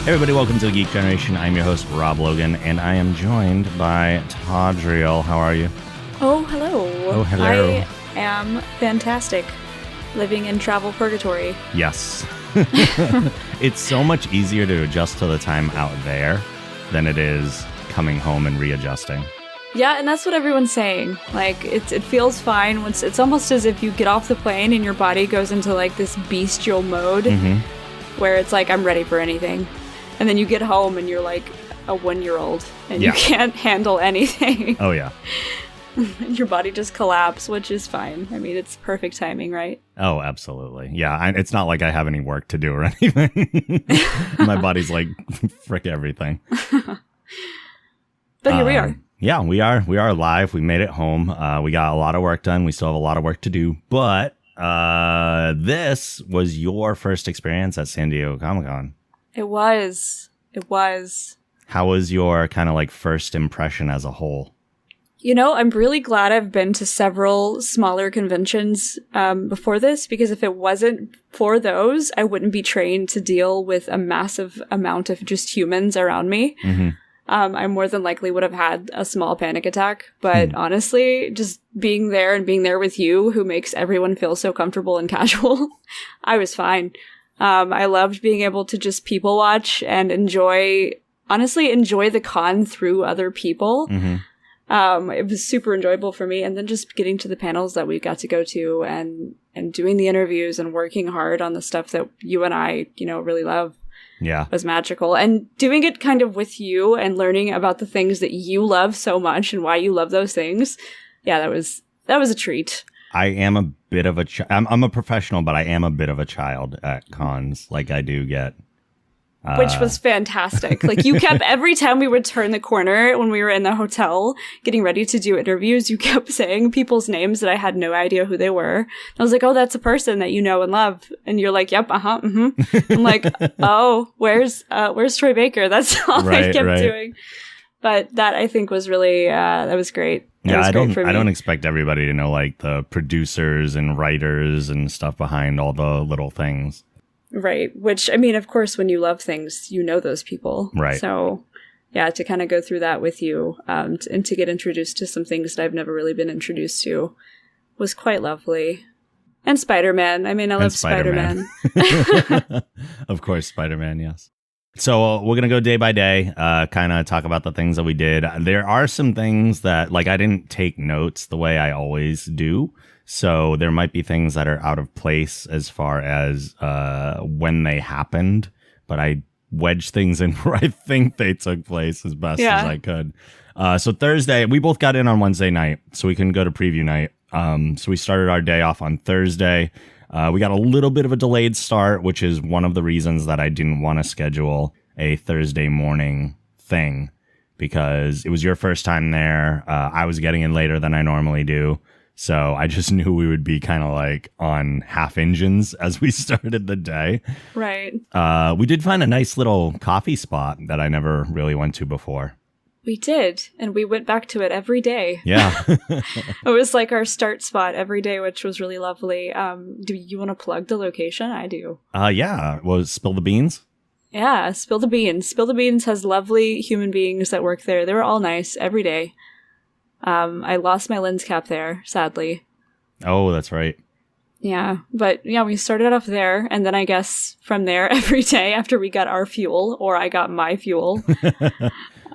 Hey everybody, welcome to the Geek Generation. I'm your host, Rob Logan, and I am joined by Taudriel. How are you? Oh, hello. Oh, hello. I am fantastic. Living in travel purgatory. Yes. It's so much easier to adjust to the time out there than it is coming home and readjusting. Yeah, and that's what everyone's saying. Like, it feels fine. Once it's almost as if you get off the plane and your body goes into, like, this bestial mode where it's like, I'm ready for anything. And then you get home and you're like a 1-year-old and you can't handle anything. Oh, yeah. Your body just collapses, which is fine. I mean, it's perfect timing, right? Oh, absolutely. Yeah, it's not like I have any work to do or anything. My body's like, frick everything. But here we are. Yeah, we are live. We made it home. We got a lot of work done. We still have a lot of work to do. But this was your first experience at San Diego Comic-Con. It was. How was your kind of like first impression as a whole? You know, I'm really glad I've been to several smaller conventions before this, because if it wasn't for those, I wouldn't be trained to deal with a massive amount of just humans around me. Mm-hmm. I more than likely would have had a small panic attack. But honestly, just being there with you, who makes everyone feel so comfortable and casual, I was fine. I loved being able to just people watch and enjoy the con through other people. Mm-hmm. It was super enjoyable for me. And then just getting to the panels that we got to go to and doing the interviews and working hard on the stuff that you and I, really love. Yeah. Was magical. And doing it kind of with you and learning about the things that you love so much and why you love those things. Yeah, that was a treat. I am a bit of I'm a professional, but I am a bit of a child at cons. Like, I do get. Which was fantastic. Like, you kept, every time we would turn the corner when we were in the hotel getting ready to do interviews, you kept saying people's names that I had no idea who they were. I was like, oh, that's a person that you know and love. And you're like, yep, mm-hmm. I'm like, oh, where's Troy Baker? That's all I kept doing. But that, I think, was really, that was great. I don't expect everybody to know, like, the producers and writers and stuff behind all the little things. Right. Which, I mean, of course, when you love things, you know those people. Right. So, yeah, to kind of go through that with you and to get introduced to some things that I've never really been introduced to was quite lovely. And Spider-Man. I mean, I love Spider-Man. Of course, Spider-Man, yes. So we're going to go day by day, kind of talk about the things that we did. There are some things that, like, I didn't take notes the way I always do. So there might be things that are out of place as far as when they happened. But I wedged things in where I think they took place as best as I could. So Thursday, we both got in on Wednesday night, so we couldn't go to preview night. So we started our day off on Thursday. We got a little bit of a delayed start, which is one of the reasons that I didn't want to schedule a Thursday morning thing, because it was your first time there. I was getting in later than I normally do. So I just knew we would be kind of like on half engines as we started the day. Right. We did find a nice little coffee spot that I never really went to before. We did, and we went back to it every day. Yeah. It was like our start spot every day, which was really lovely. Do you want to plug the location? I do. Yeah. Well, Spill the Beans? Yeah, Spill the Beans. Spill the Beans has lovely human beings that work there. They were all nice every day. I lost my lens cap there, sadly. Oh, that's right. Yeah, but yeah, we started off there, and then I guess from there every day after we got our fuel, or I got my fuel,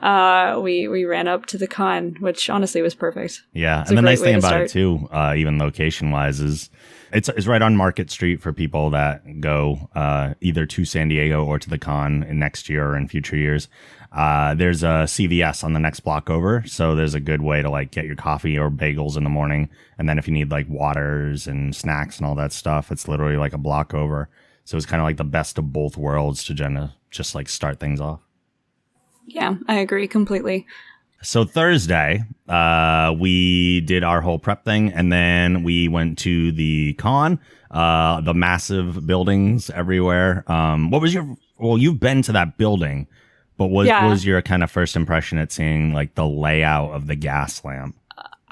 we ran up to the con, which honestly was perfect. Yeah, and the nice thing about it too, even location-wise, is it's right on Market Street for people that go either to San Diego or to the con in next year or in future years. There's a CVS on the next block over, so there's a good way to like get your coffee or bagels in the morning, and then if you need like waters and snacks and all that stuff, it's literally like a block over. So it's kind of like the best of both worlds to just like start things off. Yeah, I agree completely. So Thursday, we did our whole prep thing, and then we went to the con, the massive buildings everywhere. You've been to that building, but what was your kind of first impression at seeing like the layout of the gas lamp?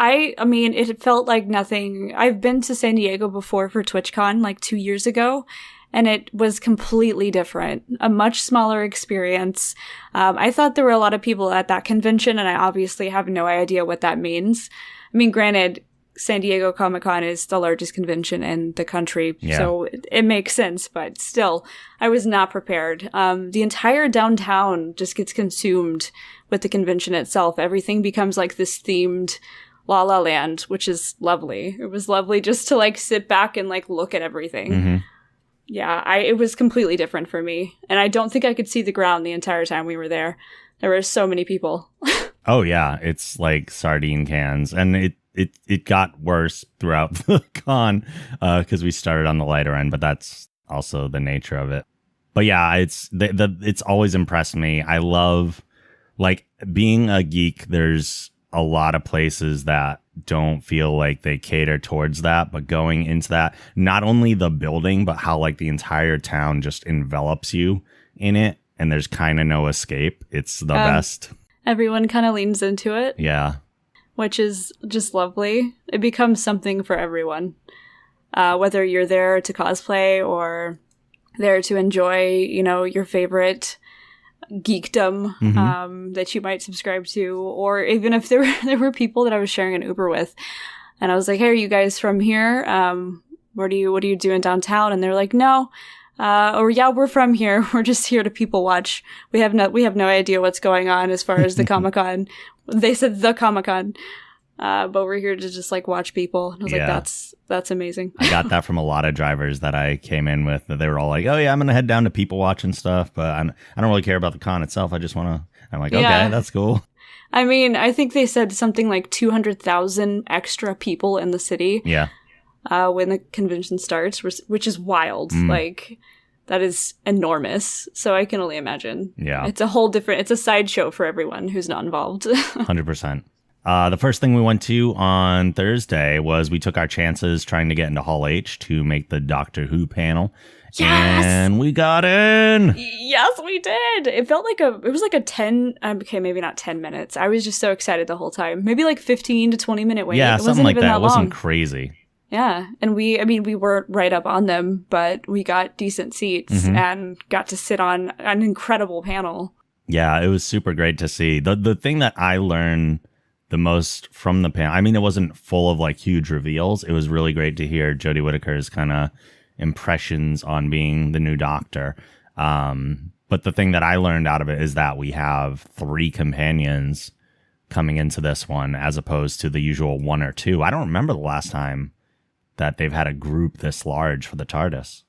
I mean, it felt like nothing. I've been to San Diego before for TwitchCon like 2 years ago, and it was completely different, a much smaller experience. I thought there were a lot of people at that convention, and I obviously have no idea what that means. I mean, granted, San Diego Comic-Con is the largest convention in the country, so it makes sense, but still, I was not prepared. The entire downtown just gets consumed with the convention itself. Everything becomes like this themed La La Land, which is lovely. It was lovely just to like sit back and like look at everything. Mm-hmm. Yeah, it was completely different for me. And I don't think I could see the ground the entire time we were there. There were so many people. Oh, yeah. It's like sardine cans. And it got worse throughout the con because we started on the lighter end, but that's also the nature of it. But yeah, it's always impressed me. I love, like, being a geek, there's a lot of places that don't feel like they cater towards that, but going into that, not only the building, but how like the entire town just envelops you in it, and there's kind of no escape. It's the best. Everyone kind of leans into it. Yeah. Which is just lovely. It becomes something for everyone. Whether you're there to cosplay or there to enjoy, you know, your favorite geekdom that you might subscribe to, or even if there were people that I was sharing an Uber with, and I was like, "Hey, are you guys from here? What are you doing downtown?" And they're like, "No, or yeah, we're from here. We're just here to people watch. We have no idea what's going on as far as the Comic-Con." They said the Comic-Con. But we're here to just like watch people. And I was like, that's amazing. I got that from a lot of drivers that I came in with. That they were all like, "Oh yeah, I'm gonna head down to people watch and stuff, but I don't really care about the con itself. I just want to." I'm like, okay, that's cool. I mean, I think they said something like 200,000 extra people in the city. Yeah. When the convention starts, which is wild. Like, that is enormous. So I can only imagine. Yeah. It's a sideshow for everyone who's not involved. 100%. The first thing we went to on Thursday was we took our chances trying to get into Hall H to make the Doctor Who panel. Yes! And we got in! Yes, we did! It felt like it was like a 10, okay, maybe not 10 minutes. I was just so excited the whole time. Maybe like 15 to 20 minute wait. Yeah, something like that. It wasn't crazy. Yeah, and we weren't right up on them, but we got decent seats and got to sit on an incredible panel. Yeah, it was super great to see. The thing that I learned the most from the panel, I mean, it wasn't full of like huge reveals. It was really great to hear Jodie Whittaker's kind of impressions on being the new Doctor. But the thing that I learned out of it is that we have 3 companions coming into this one as opposed to the usual 1 or 2. I don't remember the last time that they've had a group this large for the TARDIS.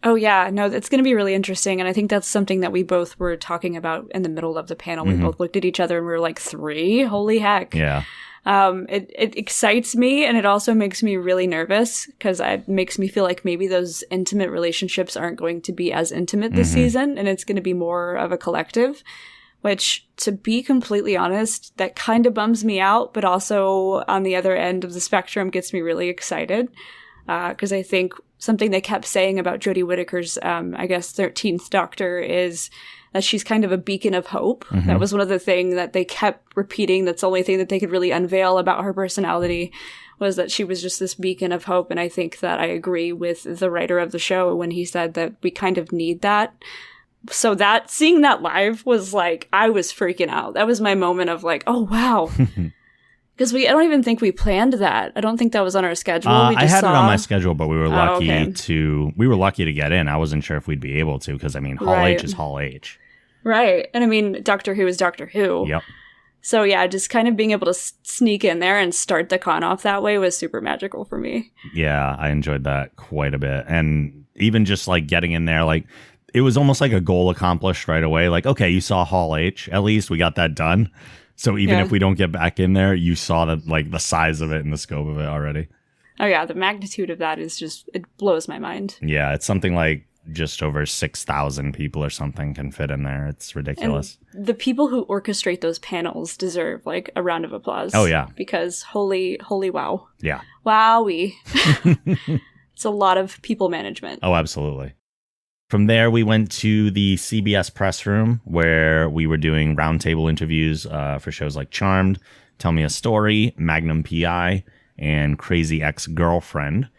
Oh, yeah. No, it's going to be really interesting. And I think that's something that we both were talking about in the middle of the panel. We both looked at each other and we were like, 3? Holy heck. Yeah. It excites me, and it also makes me really nervous because it makes me feel like maybe those intimate relationships aren't going to be as intimate this season, and it's going to be more of a collective, which, to be completely honest, that kind of bums me out, but also on the other end of the spectrum gets me really excited because I think something they kept saying about Jodie Whittaker's, 13th Doctor is that she's kind of a beacon of hope. That was one of the things that they kept repeating. That's the only thing that they could really unveil about her personality, was that she was just this beacon of hope. And I think that I agree with the writer of the show when he said that we kind of need that. So that seeing that live was like, I was freaking out. That was my moment of like, oh, wow. Because I don't even think we planned that. I don't think that was on our schedule. I had it on my schedule, but we were lucky to get in. I wasn't sure if we'd be able to because, I mean, Hall H is Hall H. Right. And I mean, Doctor Who is Doctor Who. Yep. So yeah, just kind of being able to sneak in there and start the con off that way was super magical for me. Yeah, I enjoyed that quite a bit. And even just like getting in there, like it was almost like a goal accomplished right away. Like, okay, you saw Hall H. At least we got that done. So even if we don't get back in there, you saw the size of it and the scope of it already. Oh yeah, the magnitude of that is just, it blows my mind. Yeah, it's something like just over 6,000 people or something can fit in there. It's ridiculous. And the people who orchestrate those panels deserve like a round of applause. Oh yeah. Because holy wow. Yeah. Wowie. It's a lot of people management. Oh, absolutely. From there, we went to the CBS press room where we were doing roundtable interviews for shows like Charmed, Tell Me a Story, Magnum PI, and Crazy Ex-Girlfriend.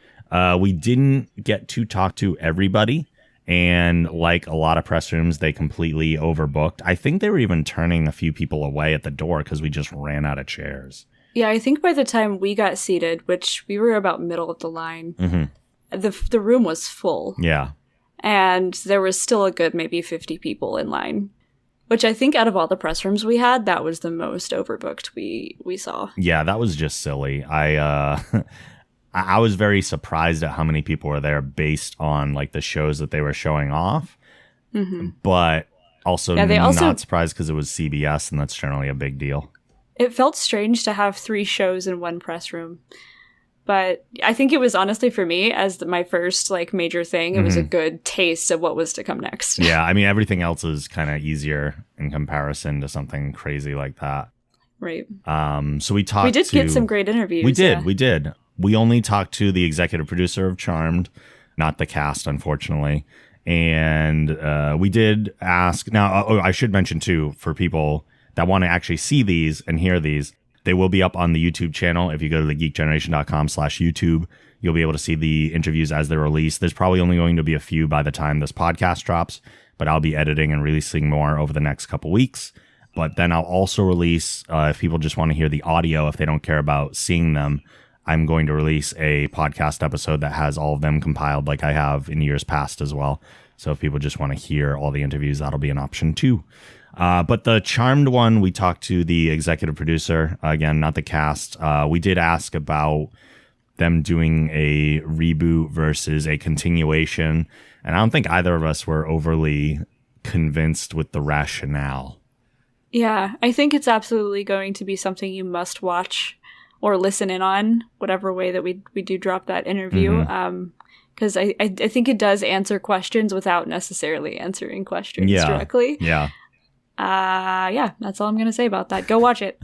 We didn't get to talk to everybody, And like a lot of press rooms, they completely overbooked. I think they were even turning a few people away at the door because we just ran out of chairs. Yeah, I think by the time we got seated, which we were about middle of the line, the room was full. Yeah. And there was still a good maybe 50 people in line, which I think out of all the press rooms we had, that was the most overbooked we saw. Yeah, that was just silly. I was very surprised at how many people were there based on like the shows that they were showing off. But also not surprised because it was CBS, and that's generally a big deal. It felt strange to have 3 shows in one press room. But I think it was honestly for me as my first like major thing. It was a good taste of what was to come next. Yeah, I mean, everything else is kind of easier in comparison to something crazy like that. Right. So we talked. We did get some great interviews. We did. We did. We only talked to the executive producer of Charmed, not the cast, unfortunately. And we did ask. Now, I should mention too, for people that want to actually see these and hear these, they will be up on the YouTube channel. If you go to thegeekgeneration.com/YouTube, you'll be able to see the interviews as they're released. There's probably only going to be a few by the time this podcast drops, but I'll be editing and releasing more over the next couple weeks. But then I'll also release, if people just want to hear the audio, if they don't care about seeing them, I'm going to release a podcast episode that has all of them compiled like I have in years past as well. So if people just want to hear all the interviews, that'll be an option too. But the Charmed one, we talked to the executive producer, again, not the cast. We did ask about them doing a reboot versus a continuation. And I don't think either of us were overly convinced with the rationale. Yeah, I think it's absolutely going to be something you must watch or listen in on, whatever way that we do drop that interview. Because I think it does answer questions without necessarily answering questions directly. Yeah. Yeah, that's all I'm going to say about that. Go watch it.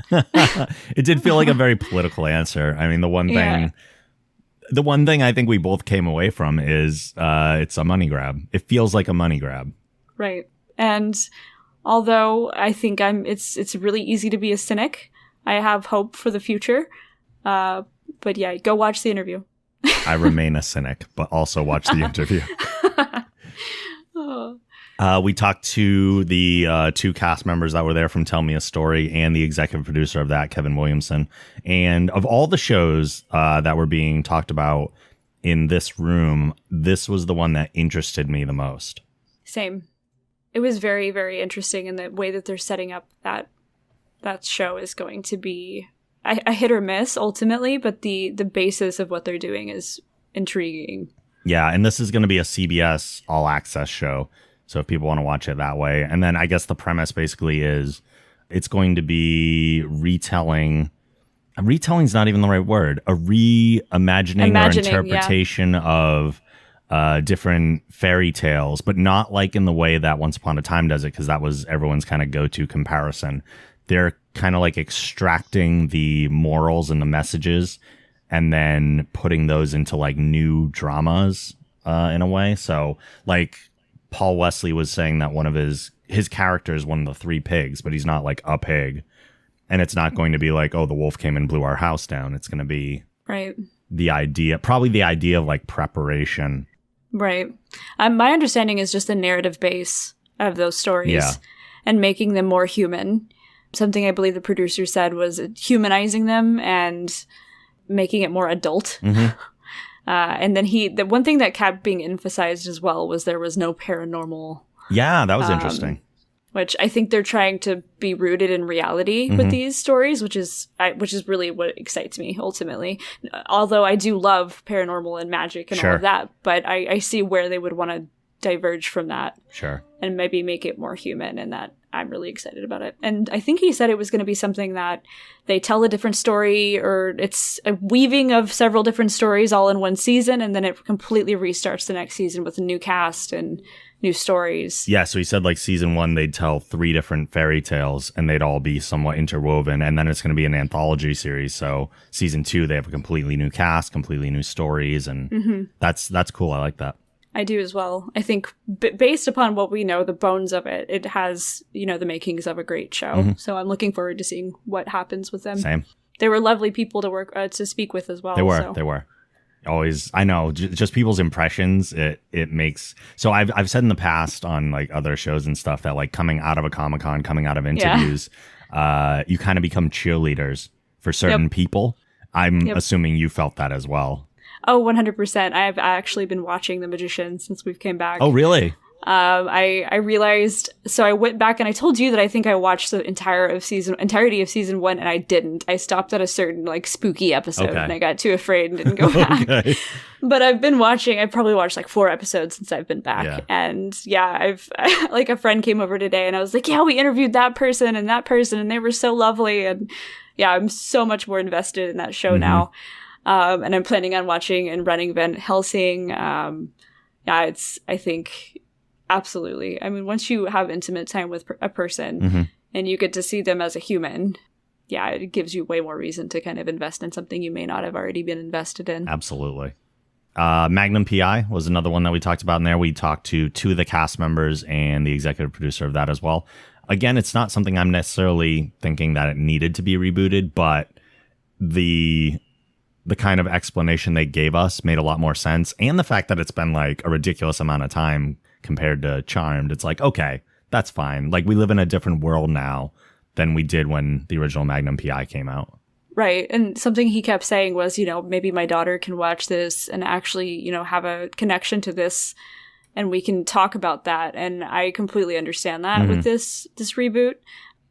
It did feel like a very political answer. I mean, the one thing I think we both came away from is it's a money grab. It feels like a money grab. Right. And although I think it's really easy to be a cynic, I have hope for the future. But yeah, go watch the interview. I remain a cynic, but also watch the interview. We talked to the 2 cast members that were there from Tell Me a Story and the executive producer of that, Kevin Williamson. And of all the shows that were being talked about in this room, this was the one that interested me the most. Same. It was very, very interesting in the way that they're setting up that show is going to be a hit or miss ultimately, but the basis of what they're doing is intriguing. Yeah, and this is going to be a CBS All Access show. So if people want to watch it that way. And then I guess the premise basically is it's going to be retelling. Retelling's not even the right word. A reimagining or interpretation of different fairy tales, but not like in the way that Once Upon a Time does it, because that was everyone's kind of go-to comparison. They're kind of like extracting the morals and the messages and then putting those into like new dramas in a way. So like Paul Wesley was saying that one of his character is one of the 3 pigs, but he's not like a pig. And it's not going to be like, oh, the wolf came and blew our house down. It's going to be probably the idea of like preparation. Right. My understanding is just the narrative base of those stories and making them more human. Something I believe the producer said was humanizing them and making it more adult. And then the one thing that kept being emphasized as well was there was no paranormal. Yeah, that was interesting. Which I think they're trying to be rooted in reality with these stories, which is really what excites me ultimately. Although I do love paranormal and magic and all of that, but I see where they would want to diverge from that. Sure. And maybe make it more human, and that I'm really excited about it. And I think he said it was going to be something that they tell a different story, or it's a weaving of several different stories all in one season, and then it completely restarts the next season with a new cast and new stories. Yeah, so he said like season 1, they'd tell 3 different fairy tales, and they'd all be somewhat interwoven, and then it's going to be an anthology series. So season 2, they have a completely new cast, completely new stories, and that's cool. I like that. I do as well. I think based upon what we know, the bones of it, it has, the makings of a great show. So I'm looking forward to seeing what happens with them. Same. They were lovely people to work to speak with as well. They were. always, I know, just people's impressions. It makes, so I've said in the past on like other shows and stuff that like coming out of a Comic-Con, coming out of interviews, you kind of become cheerleaders for certain people. I'm assuming you felt that as well. Oh, 100%. I've actually been watching The Magician since we've came back. Oh, really? I realized, so I went back and I told you that I think I watched the entirety of season 1, and I didn't. I stopped at a certain like spooky episode and I got too afraid and didn't go back. But I've probably watched like 4 episodes since I've been back. Yeah. And I've like a friend came over today and I was like, yeah, we interviewed that person and they were so lovely. And yeah, I'm so much more invested in that show now. And I'm planning on watching and running Van Helsing. I think absolutely. I mean, once you have intimate time with a person and you get to see them as a human, it gives you way more reason to kind of invest in something you may not have already been invested in. Absolutely. Magnum PI was another one that we talked about in there. We talked to 2 of the cast members and the executive producer of that as well. Again, it's not something I'm necessarily thinking that it needed to be rebooted, but the kind of explanation they gave us made a lot more sense. And the fact that it's been like a ridiculous amount of time compared to Charmed, it's like, okay, that's fine. Like, we live in a different world now than we did when the original Magnum PI came out. Right. And something he kept saying was, maybe my daughter can watch this and actually, have a connection to this and we can talk about that. And I completely understand that with this reboot.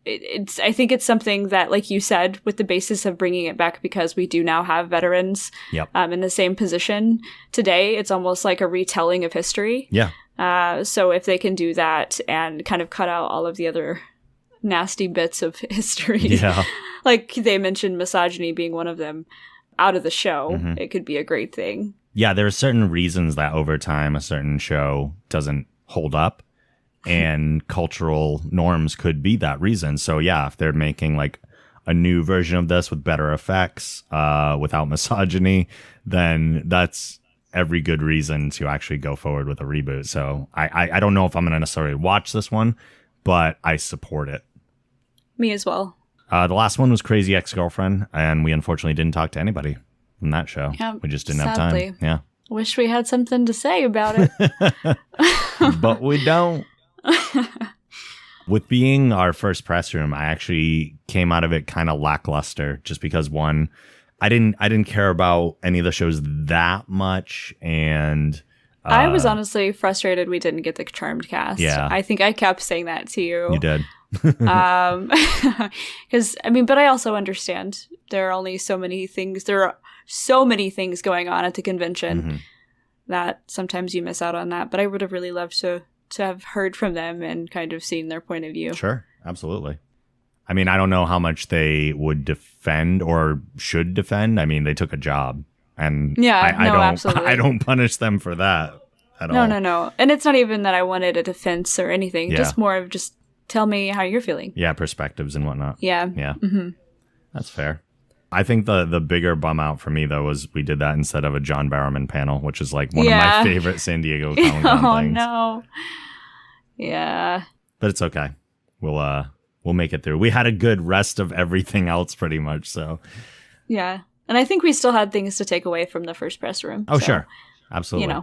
I think it's something that, like you said, with the basis of bringing it back because we do now have veterans in the same position today, it's almost like a retelling of history. Yeah. So if they can do that and kind of cut out all of the other nasty bits of history, like they mentioned misogyny being one of them, out of the show, it could be a great thing. Yeah, there are certain reasons that over time a certain show doesn't hold up. And cultural norms could be that reason. So yeah, if they're making like a new version of this with better effects, without misogyny, then that's every good reason to actually go forward with a reboot. So I don't know if I'm going to necessarily watch this one, but I support it. Me as well. The last one was Crazy Ex-Girlfriend, and we unfortunately didn't talk to anybody from that show. Yeah, we just didn't sadly. have time. Yeah. Wish we had something to say about it. But we don't. With being our first press room, I actually came out of it kind of lackluster just because, one, I didn't care about any of the shows that much, and I was honestly frustrated we didn't get the Charmed cast. Yeah. I think I kept saying that to you. You did. Because but I also understand there are only so many things. There are so many things going on at the convention that sometimes you miss out on that. But I would have really loved to have heard from them and kind of seen their point of view. Sure, absolutely. I mean, I don't know how much they would defend or should defend. I mean, they took a job, and absolutely. I don't punish them for that at all. No. And it's not even that I wanted a defense or anything. Yeah. Just more of just tell me how you're feeling. Yeah, perspectives and whatnot. Yeah. That's fair. I think the bigger bum out for me, though, was we did that instead of a John Barrowman panel, which is like one of my favorite San Diego Comic-Con things. Oh, no. Yeah. But it's okay. We'll make it through. We had a good rest of everything else pretty much, so. Yeah. And I think we still had things to take away from the first press room. Oh, so, sure. Absolutely.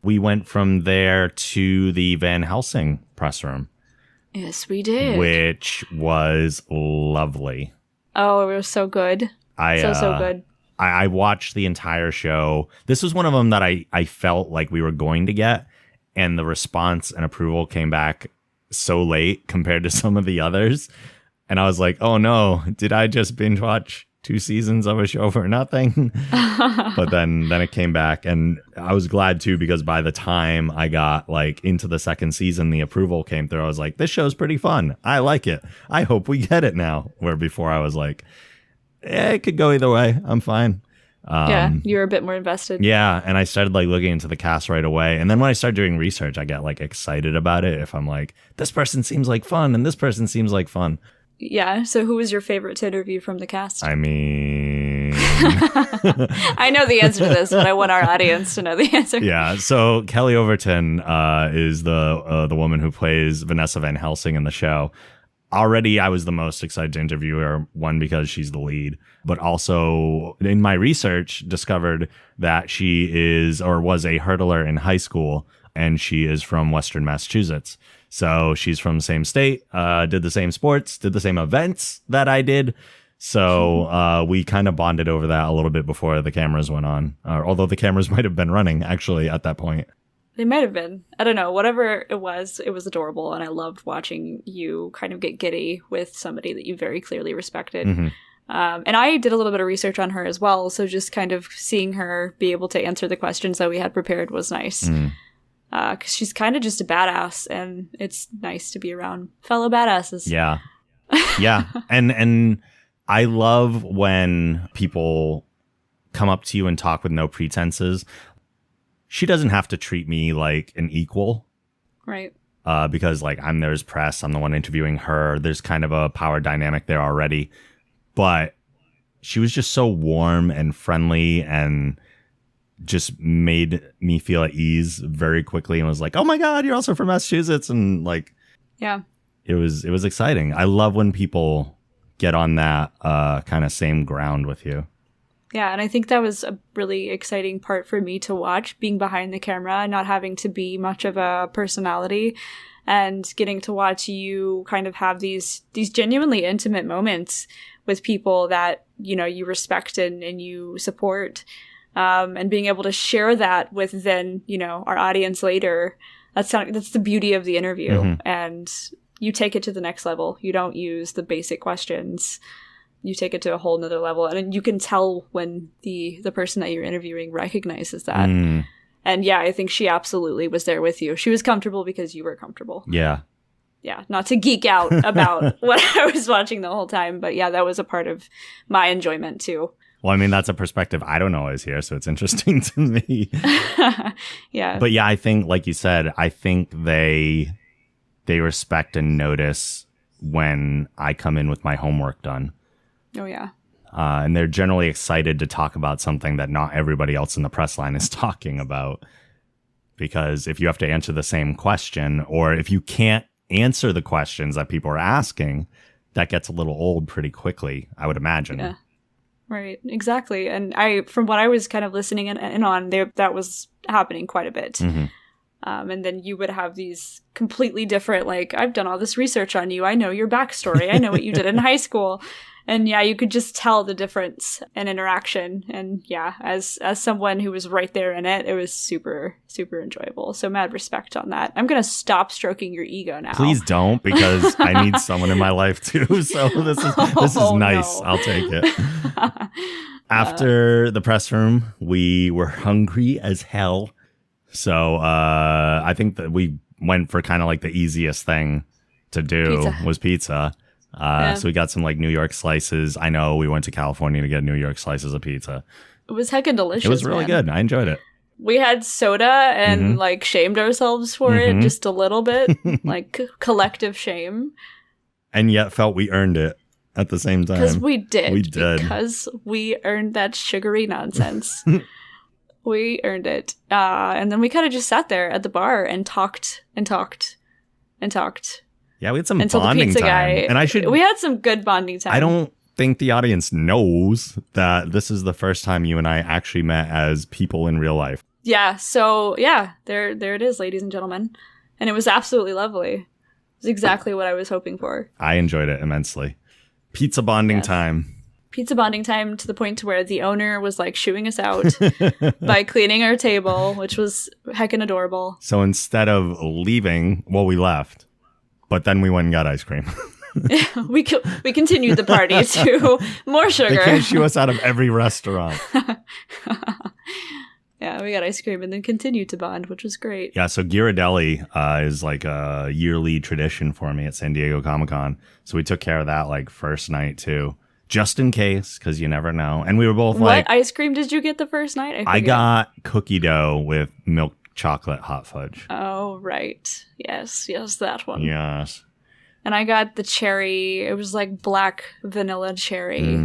We went from there to the Van Helsing press room. Yes, we did. Which was lovely. Oh, it was so good. So good. I watched the entire show. This was one of them that I felt like we were going to get, and the response and approval came back so late compared to some of the others. And I was like, oh no, did I just binge watch 2 seasons of a show for nothing? But then it came back, and I was glad too, because by the time I got like into the 2nd season, the approval came through. I was like, this show's pretty fun. I like it. I hope we get it now. Where before I was like, it could go either way. I'm fine. You were a bit more invested. Yeah, and I started like looking into the cast right away. And then when I started doing research, I get like excited about it. If I'm like, this person seems like fun, and this person seems like fun. Yeah. So who was your favorite to interview from the cast? I mean, I know the answer to this, but I want our audience to know the answer. Yeah. So Kelly Overton is the woman who plays Vanessa Van Helsing in the show. already I was the most excited to interview her, one, because she's the lead, but also in my research discovered that she is or was a hurdler in high school, and she is from Western Massachusetts. So she's from the same state, did the same sports, did the same events that I did. So we kind of bonded over that a little bit before the cameras went on, although the cameras might have been running actually at that point. They might have been. I don't know. Whatever it was adorable. And I loved watching you kind of get giddy with somebody that you very clearly respected. Mm-hmm. And I did a little bit of research on her as well. So just kind of seeing her be able to answer the questions that we had prepared was nice. Because she's kind of just a badass. And it's nice to be around fellow badasses. Yeah. Yeah. And I love when people come up to you and talk with no pretenses. She doesn't have to treat me like an equal. Right. Because like I'm there as press. I'm the one interviewing her. There's kind of a power dynamic there already. But she was just so warm and friendly and just made me feel at ease very quickly and was like, oh my God, you're also from Massachusetts. And like, yeah, it was exciting. I love when people get on that kind of same ground with you. Yeah, and I think that was a really exciting part for me to watch, being behind the camera, not having to be much of a personality, and getting to watch you kind of have these genuinely intimate moments with people that, you know, you respect and you support, and being able to share that with then, you know, our audience later. That's the beauty of the interview, Mm-hmm. and you take it to the next level. You don't use the basic questions. You take it to a whole nother level. And you can tell when the person that you're interviewing recognizes that. And yeah, I think she absolutely was there with you. She was comfortable because you were comfortable. Yeah. Yeah. Not to geek out about what I was watching the whole time. But yeah, that was a part of my enjoyment too. Well, I mean, that's a perspective I don't always hear, so it's interesting to me. Yeah. But yeah, I think, like you said, I think they respect and notice when I come in with my homework done. Oh, yeah. And they're generally excited to talk about something that not everybody else in the press line is talking about. Because if you have to answer the same question, or if you can't answer the questions that people are asking, that gets a little old pretty quickly, I would imagine. Yeah. Right, exactly. And from what I was kind of listening in on, that was happening quite a bit. Mm-hmm. And then you would have these completely different, like, I've done all this research on you. I know your backstory. I know what you did in high school. And yeah, you could just tell the difference in interaction. And yeah, as someone who was right there in it, it was super, super enjoyable. So mad respect on that. I'm going to stop stroking your ego now. Please don't, because I need someone in my life too. So this is nice. No. I'll take it. After the press room, we were hungry as hell. So I think that we went for kind of like the easiest thing to do was pizza. So we got some like New York slices. I know we went to California to get New York slices of pizza. It was heckin' delicious. It was really good. I enjoyed it. We had soda and like shamed ourselves for it just a little bit, like collective shame. And yet felt we earned it at the same time. Because we did. We did. Because we earned that sugary nonsense. We earned it. And then we kind of just sat there at the bar and talked and talked and talked. Yeah, we had some bonding time. And we had some good bonding time. I don't think the audience knows that this is the first time you and I actually met as people in real life. Yeah, so yeah, there it is, ladies and gentlemen. And it was absolutely lovely. It was exactly what I was hoping for. I enjoyed it immensely. Pizza bonding time. Pizza bonding time to the point to where the owner was like shooing us out by cleaning our table, which was heckin' adorable. So instead of leaving, well, we left. But then we went and got ice cream. we continued the party to more sugar. They can't shoo us out of every restaurant. Yeah, we got ice cream and then continued to bond, which was great. Yeah, so Ghirardelli is like a yearly tradition for me at San Diego Comic-Con. So we took care of that like first night too, just in case, because you never know. And we were both what ice cream did you get the first night? I got cookie dough with milk chocolate hot fudge. Oh, right. Yes, that one. Yes. And I got the cherry. It was like black vanilla cherry.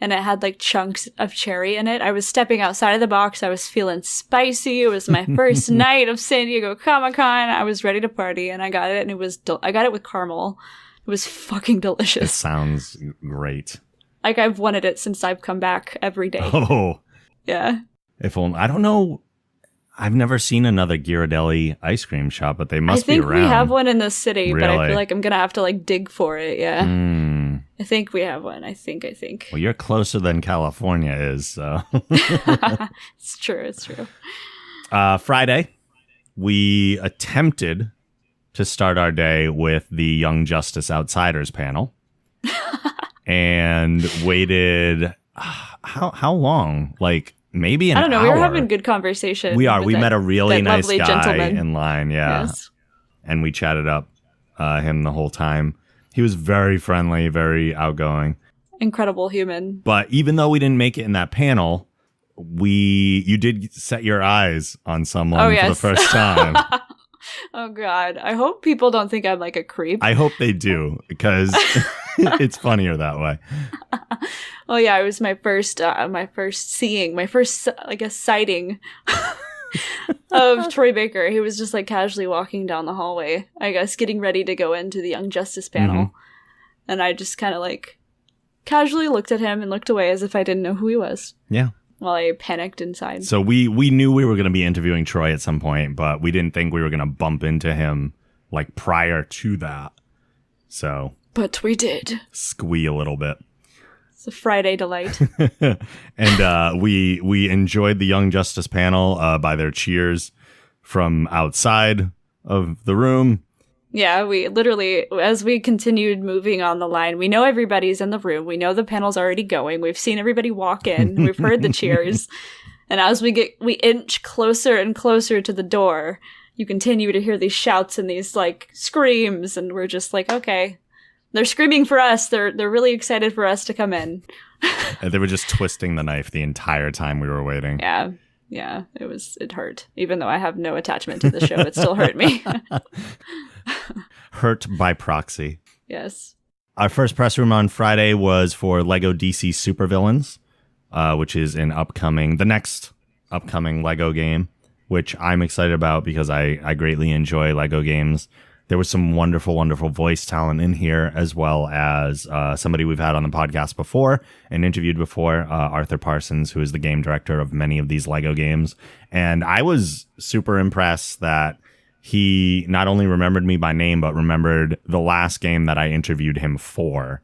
And it had like chunks of cherry in it. I was stepping outside of the box. I was feeling spicy. It was my first night of San Diego Comic-Con. I was ready to party and I got it. And I got it with caramel. It was fucking It delicious. sounds great. Like, I've wanted it since I've come back every day. Oh, Yeah. if only. I don't know. I've never seen another Ghirardelli ice cream shop, but they must be around. I think we have one in the city, but I Really? feel like I'm going to have to, like, dig for it. Yeah. Mm. I think we have one. I think. Well, you're closer than California is, so. It's true. It's true. Friday, we attempted to start our day with the Young Justice Outsiders panel and waited how long? Like maybe an hour. I don't know. We were having good conversation. We are. We met a really nice lovely guy gentleman in line. Yeah. Yes. And we chatted up him the whole time. He was very friendly, very outgoing. Incredible human. But even though we didn't make it in that panel, you did set your eyes on someone for the first time. Oh, God. I hope people don't think I'm like a creep. I hope they do, because it's funnier that way. Oh, yeah. It was my first sighting of Troy Baker. He was just like casually walking down the hallway, I guess, getting ready to go into the Young Justice panel. Mm-hmm. And I just kind of like casually looked at him and looked away as if I didn't know who he was. Yeah. While I panicked inside. So we knew we were going to be interviewing Troy at some point, but we didn't think we were going to bump into him like prior to that. So. But we did. Squee a little bit. It's a Friday delight. And we enjoyed the Young Justice panel by their cheers from outside of the room. Yeah, we literally, as we continued moving on the line, we know everybody's in the room. We know the panel's already going. We've seen everybody walk in. We've heard the cheers. And as we inch closer and closer to the door, you continue to hear these shouts and these like screams. And we're just like, okay, they're screaming for us. They're really excited for us to come in. And they were just twisting the knife the entire time we were waiting. Yeah. Yeah, it hurt. Even though I have no attachment to the show, it still hurt me. Hurt by proxy. Yes. Our first press room on Friday was for Lego DC Supervillains, which is the next upcoming Lego game, which I'm excited about because I greatly enjoy Lego games. There was some wonderful, wonderful voice talent in here, as well as somebody we've had on the podcast before and interviewed before, Arthur Parsons, who is the game director of many of these Lego games. And I was super impressed that he not only remembered me by name, but remembered the last game that I interviewed him for,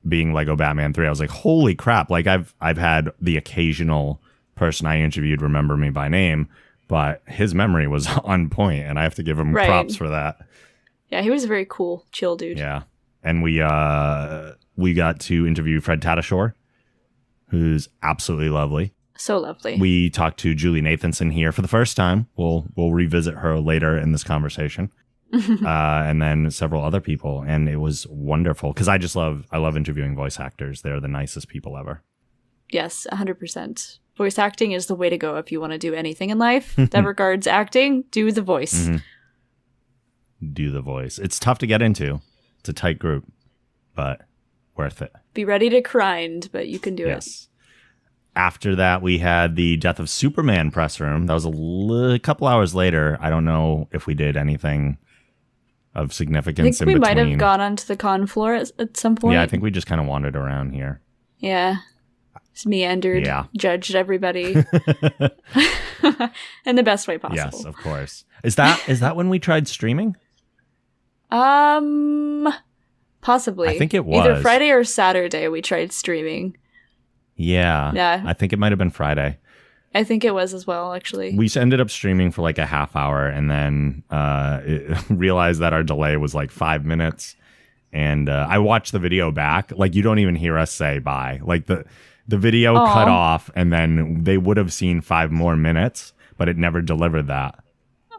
being Lego Batman 3. I was like, holy crap. Like I've had the occasional person I interviewed remember me by name, but his memory was on point, and I have to give him props for that. Yeah, he was a very cool, chill dude. Yeah. And we got to interview Fred Tatasciore, who's absolutely lovely. So lovely. We talked to Julie Nathanson here for the first time. We'll revisit her later in this conversation. And then several other people. And it was wonderful because I love interviewing voice actors. They're the nicest people ever. Yes, 100%. Voice acting is the way to go if you want to do anything in life that regards acting. Do the voice. Mm-hmm. Do the voice. It's tough to get into. It's a tight group, but worth it. Be ready to grind, but you can do it. After that, we had the Death of Superman press room. That was a couple hours later. I don't know if we did anything of significance in between. I think we might have gone onto the con floor at some point. Yeah, I think we just kind of wandered around here. Yeah. Just meandered, judged everybody. In the best way possible. Yes, of course. Is that when we tried streaming? Possibly. I think it was. Either Friday or Saturday we tried streaming. Yeah. Yeah. I think it might have been Friday. I think it was as well, actually. We ended up streaming for like a half hour and then realized that our delay was like 5 minutes. And I watched the video back. Like, you don't even hear us say bye. Like, the video cut off, and then they would have seen 5 more minutes, but it never delivered that.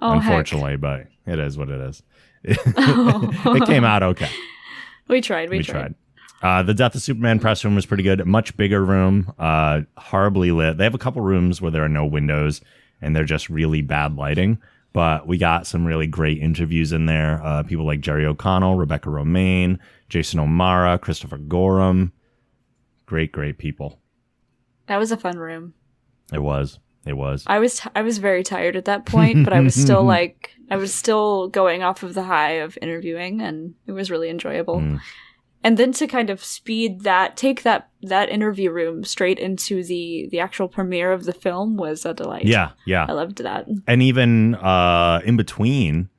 Unfortunately, heck. But it is what it is. It came out okay. We tried. We tried. The Death of Superman press room was pretty good. Much bigger room, horribly lit. They have a couple rooms where there are no windows and they're just really bad lighting. But we got some really great interviews in there. People like Jerry O'Connell, Rebecca Romaine, Jason O'Mara, Christopher Gorham. Great, great people. That was a fun room. It was. It was. I was very tired at that point, but I was still like, I was still going off of the high of interviewing, and it was really enjoyable. And then to kind of take that interview room straight into the actual premiere of the film was a delight. Yeah. I loved that. And even in between,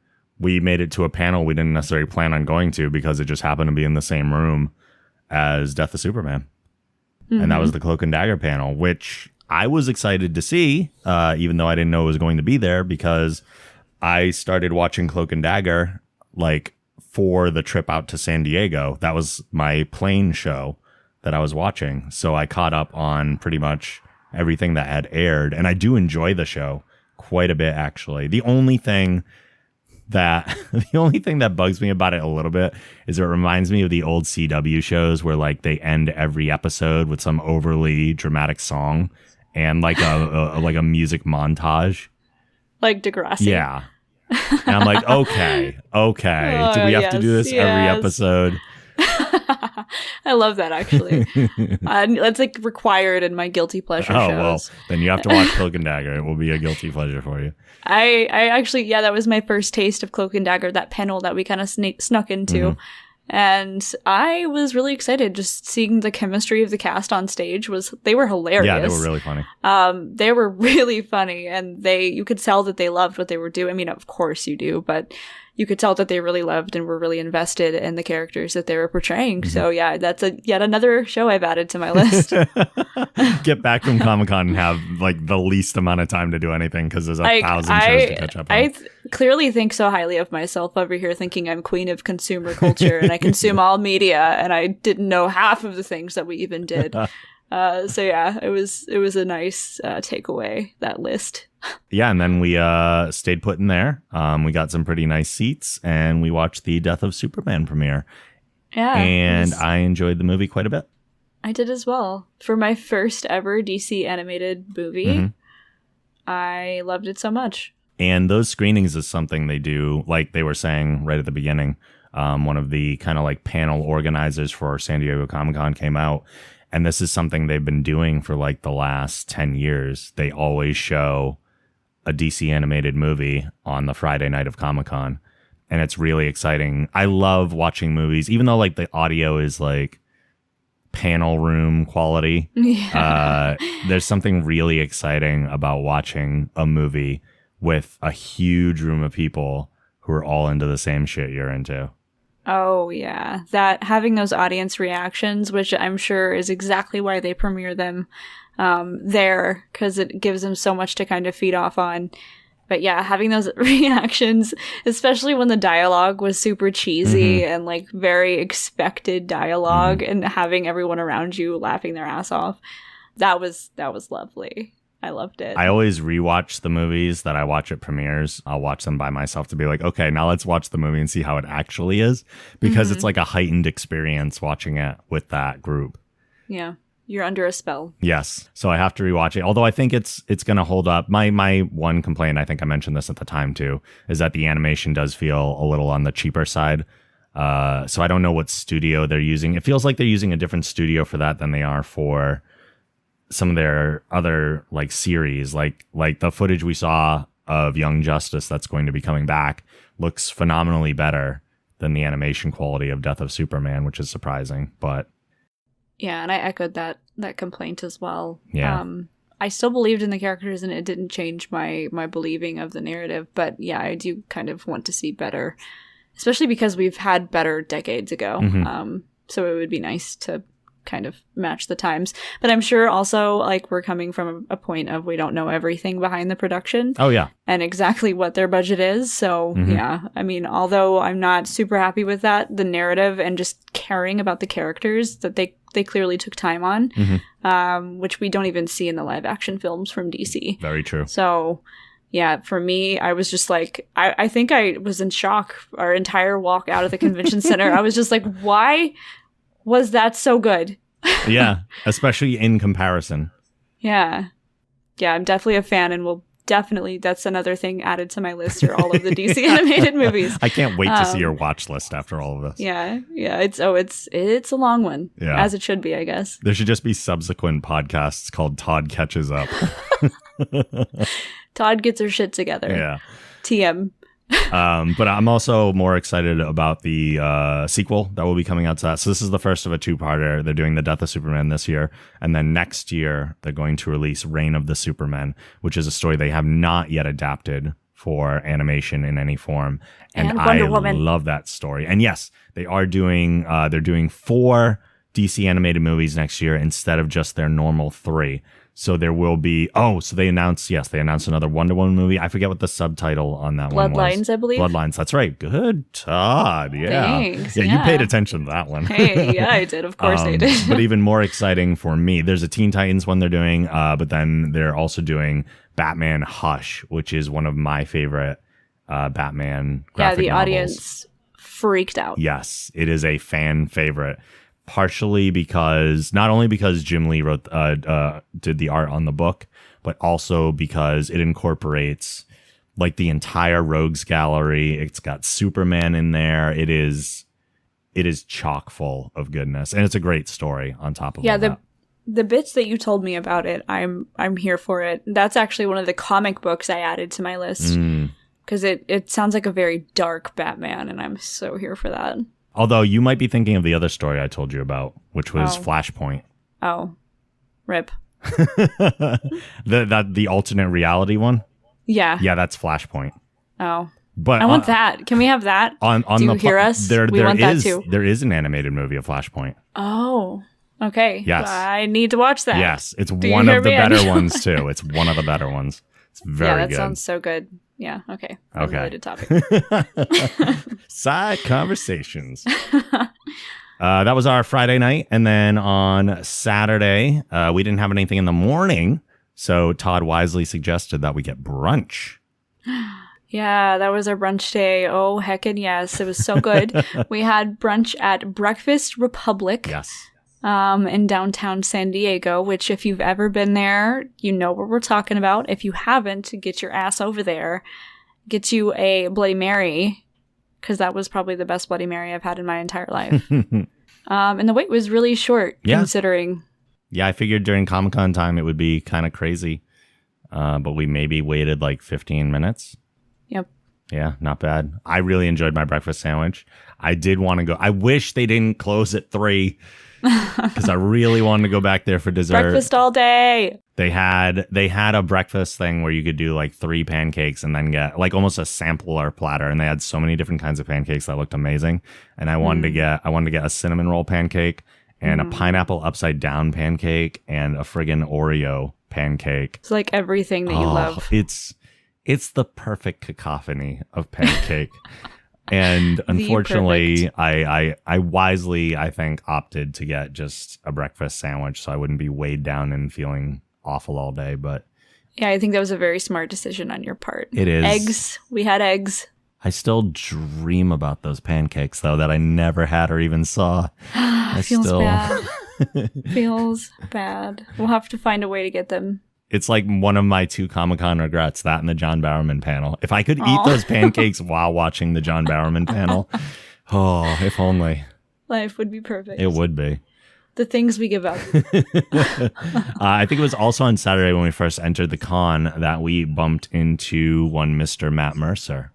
we made it to a panel we didn't necessarily plan on going to because it just happened to be in the same room as Death of Superman. And that was the Cloak and Dagger panel, which I was excited to see, even though I didn't know it was going to be there, because I started watching Cloak and Dagger like for the trip out to San Diego. That was my plane show that I was watching. So I caught up on pretty much everything that had aired. And I do enjoy the show quite a bit, actually. The only thing that bugs me about it a little bit is it reminds me of the old CW shows where like they end every episode with some overly dramatic song and like a music montage. Like Degrassi. Yeah. And I'm like, okay. Do we have to do this every episode? I love that, actually. That's like required in my guilty pleasure shows. Well, then you have to watch Cloak and Dagger. It will be a guilty pleasure for you. I actually, that was my first taste of Cloak and Dagger, that panel that we kind of snuck into. And I was really excited just seeing the chemistry of the cast on stage. They were hilarious. Yeah, they were really funny. They were really funny, and you could tell that they loved what they were doing. I mean, of course you do, but you could tell that they really loved and were really invested in the characters that they were portraying. So yeah, that's yet another show I've added to my list. Get back from Comic-Con and have like the least amount of time to do anything because there's 1,000 shows to catch up on. I clearly think so highly of myself over here, thinking I'm queen of consumer culture and I consume all media, and I didn't know half of the things that we even did. So yeah, it was a nice takeaway, that list. Yeah, and then we stayed put in there. We got some pretty nice seats, and we watched the Death of Superman premiere. Yeah, and I enjoyed the movie quite a bit. I did as well. For my first ever DC animated movie, I loved it so much. And those screenings is something they do, like they were saying right at the beginning. One of the kind of like panel organizers for San Diego Comic-Con came out. And this is something they've been doing for like the last 10 years. They always show a DC animated movie on the Friday night of Comic-Con. And it's really exciting. I love watching movies, even though like the audio is like panel room quality. Yeah. There's something really exciting about watching a movie with a huge room of people who are all into the same shit you're into. Oh, yeah. That having those audience reactions, which I'm sure is exactly why they premiere them there, because it gives them so much to kind of feed off on. But yeah, having those reactions, especially when the dialogue was super cheesy and like very expected dialogue, and having everyone around you laughing their ass off, that was lovely. I loved it. I always rewatch the movies that I watch at premieres. I'll watch them by myself to be like, okay, now let's watch the movie and see how it actually is, because it's like a heightened experience watching it with that group. Yeah. You're under a spell. Yes. So I have to rewatch it. Although I think it's going to hold up. My one complaint, I think I mentioned this at the time too, is that the animation does feel a little on the cheaper side. So I don't know what studio they're using. It feels like they're using a different studio for that than they are for some of their other like series. Like the footage we saw of Young Justice that's going to be coming back looks phenomenally better than the animation quality of Death of Superman, which is surprising, but yeah, and I echoed that complaint as well. Yeah. I still believed in the characters, and it didn't change my believing of the narrative. But yeah, I do kind of want to see better, especially because we've had better decades ago. So it would be nice to kind of match the times. But I'm sure also like we're coming from a point of we don't know everything behind the production. Oh yeah. And exactly what their budget is. So yeah, I mean, although I'm not super happy with that, the narrative and just caring about the characters that they clearly took time on, which we don't even see in the live action films from DC. Very true. So yeah, for me, I was just like, I think I was in shock our entire walk out of the convention center. I was just like, why was that so good? Yeah, especially in comparison. Yeah, I'm definitely a fan, and will definitely, that's another thing added to my list, are all of the DC animated movies. I can't wait to see your watch list after all of this. Yeah, it's a long one, as it should be, I guess. There should just be subsequent podcasts called Todd Catches Up. Todd gets her shit together. Yeah. TM. But I'm also more excited about the sequel that will be coming out to that. So this is the first of a two-parter. They're doing The Death of Superman this year. And then next year, they're going to release Reign of the Supermen, which is a story they have not yet adapted for animation in any form. And I love that story. And yes, they are doing, they're doing 4 DC animated movies next year instead of just their normal 3. So there will be, so they announced another Wonder Woman movie. I forget what the subtitle on that one was. Bloodlines, I believe. Bloodlines, that's right. Good, Todd. Yeah. Thanks. Yeah, you paid attention to that one. Hey, yeah, I did. Of course I did. But even more exciting for me, there's a Teen Titans one they're doing, but then they're also doing Batman Hush, which is one of my favorite Batman graphic the novels. Audience freaked out. Yes, it is a fan favorite. Partially because, not only because Jim Lee did the art on the book, but also because it incorporates like the entire Rogues Gallery. It's got Superman in there. It is chock full of goodness, and it's a great story on top of all that. The bits that you told me about it, I'm here for it. That's actually one of the comic books I added to my list because it sounds like a very dark Batman, and I'm so here for that. Although you might be thinking of the other story I told you about, which was Flashpoint. Oh, rip. the alternate reality one? Yeah. Yeah, that's Flashpoint. Oh. But I want that. Can we have that? Do you hear us? We want that too. There is an animated movie of Flashpoint. Oh. Okay. Yes. I need to watch that. Yes. It's one of the better ones too. It's one of the better ones. It's very good. Yeah, that sounds so good. Yeah, okay. Unrelated topic. Side conversations. That was our Friday night. And then on Saturday, we didn't have anything in the morning. So Todd wisely suggested that we get brunch. Yeah, that was our brunch day. Oh, heckin' yes. It was so good. We had brunch at Breakfast Republic. Yes. In downtown San Diego, which if you've ever been there, you know what we're talking about. If you haven't, get your ass over there. Get you a Bloody Mary, because that was probably the best Bloody Mary I've had in my entire life. And the wait was really short, considering. Yeah, I figured during Comic-Con time it would be kind of crazy. But we maybe waited like 15 minutes. Yep. Yeah, not bad. I really enjoyed my breakfast sandwich. I did want to go. I wish they didn't close at 3. Because I really wanted to go back there for dessert. Breakfast all day. They had a breakfast thing where you could do like 3 pancakes and then get like almost a sampler platter, and they had so many different kinds of pancakes that looked amazing. And I wanted to get a cinnamon roll pancake and a pineapple upside down pancake and a friggin' Oreo pancake. It's like everything that you love. It's the perfect cacophony of pancake. And unfortunately, I wisely, I think, opted to get just a breakfast sandwich so I wouldn't be weighed down and feeling awful all day. But yeah, I think that was a very smart decision on your part. It is. Eggs. We had eggs. I still dream about those pancakes, though, that I never had or even saw. Feels bad. Feels bad. We'll have to find a way to get them. It's like one of my 2 Comic-Con regrets, that and the John Bowerman panel. If I could eat those pancakes while watching the John Bowerman panel, if only. Life would be perfect. It would be. The things we give up. I think it was also on Saturday when we first entered the con that we bumped into one Mr. Matt Mercer.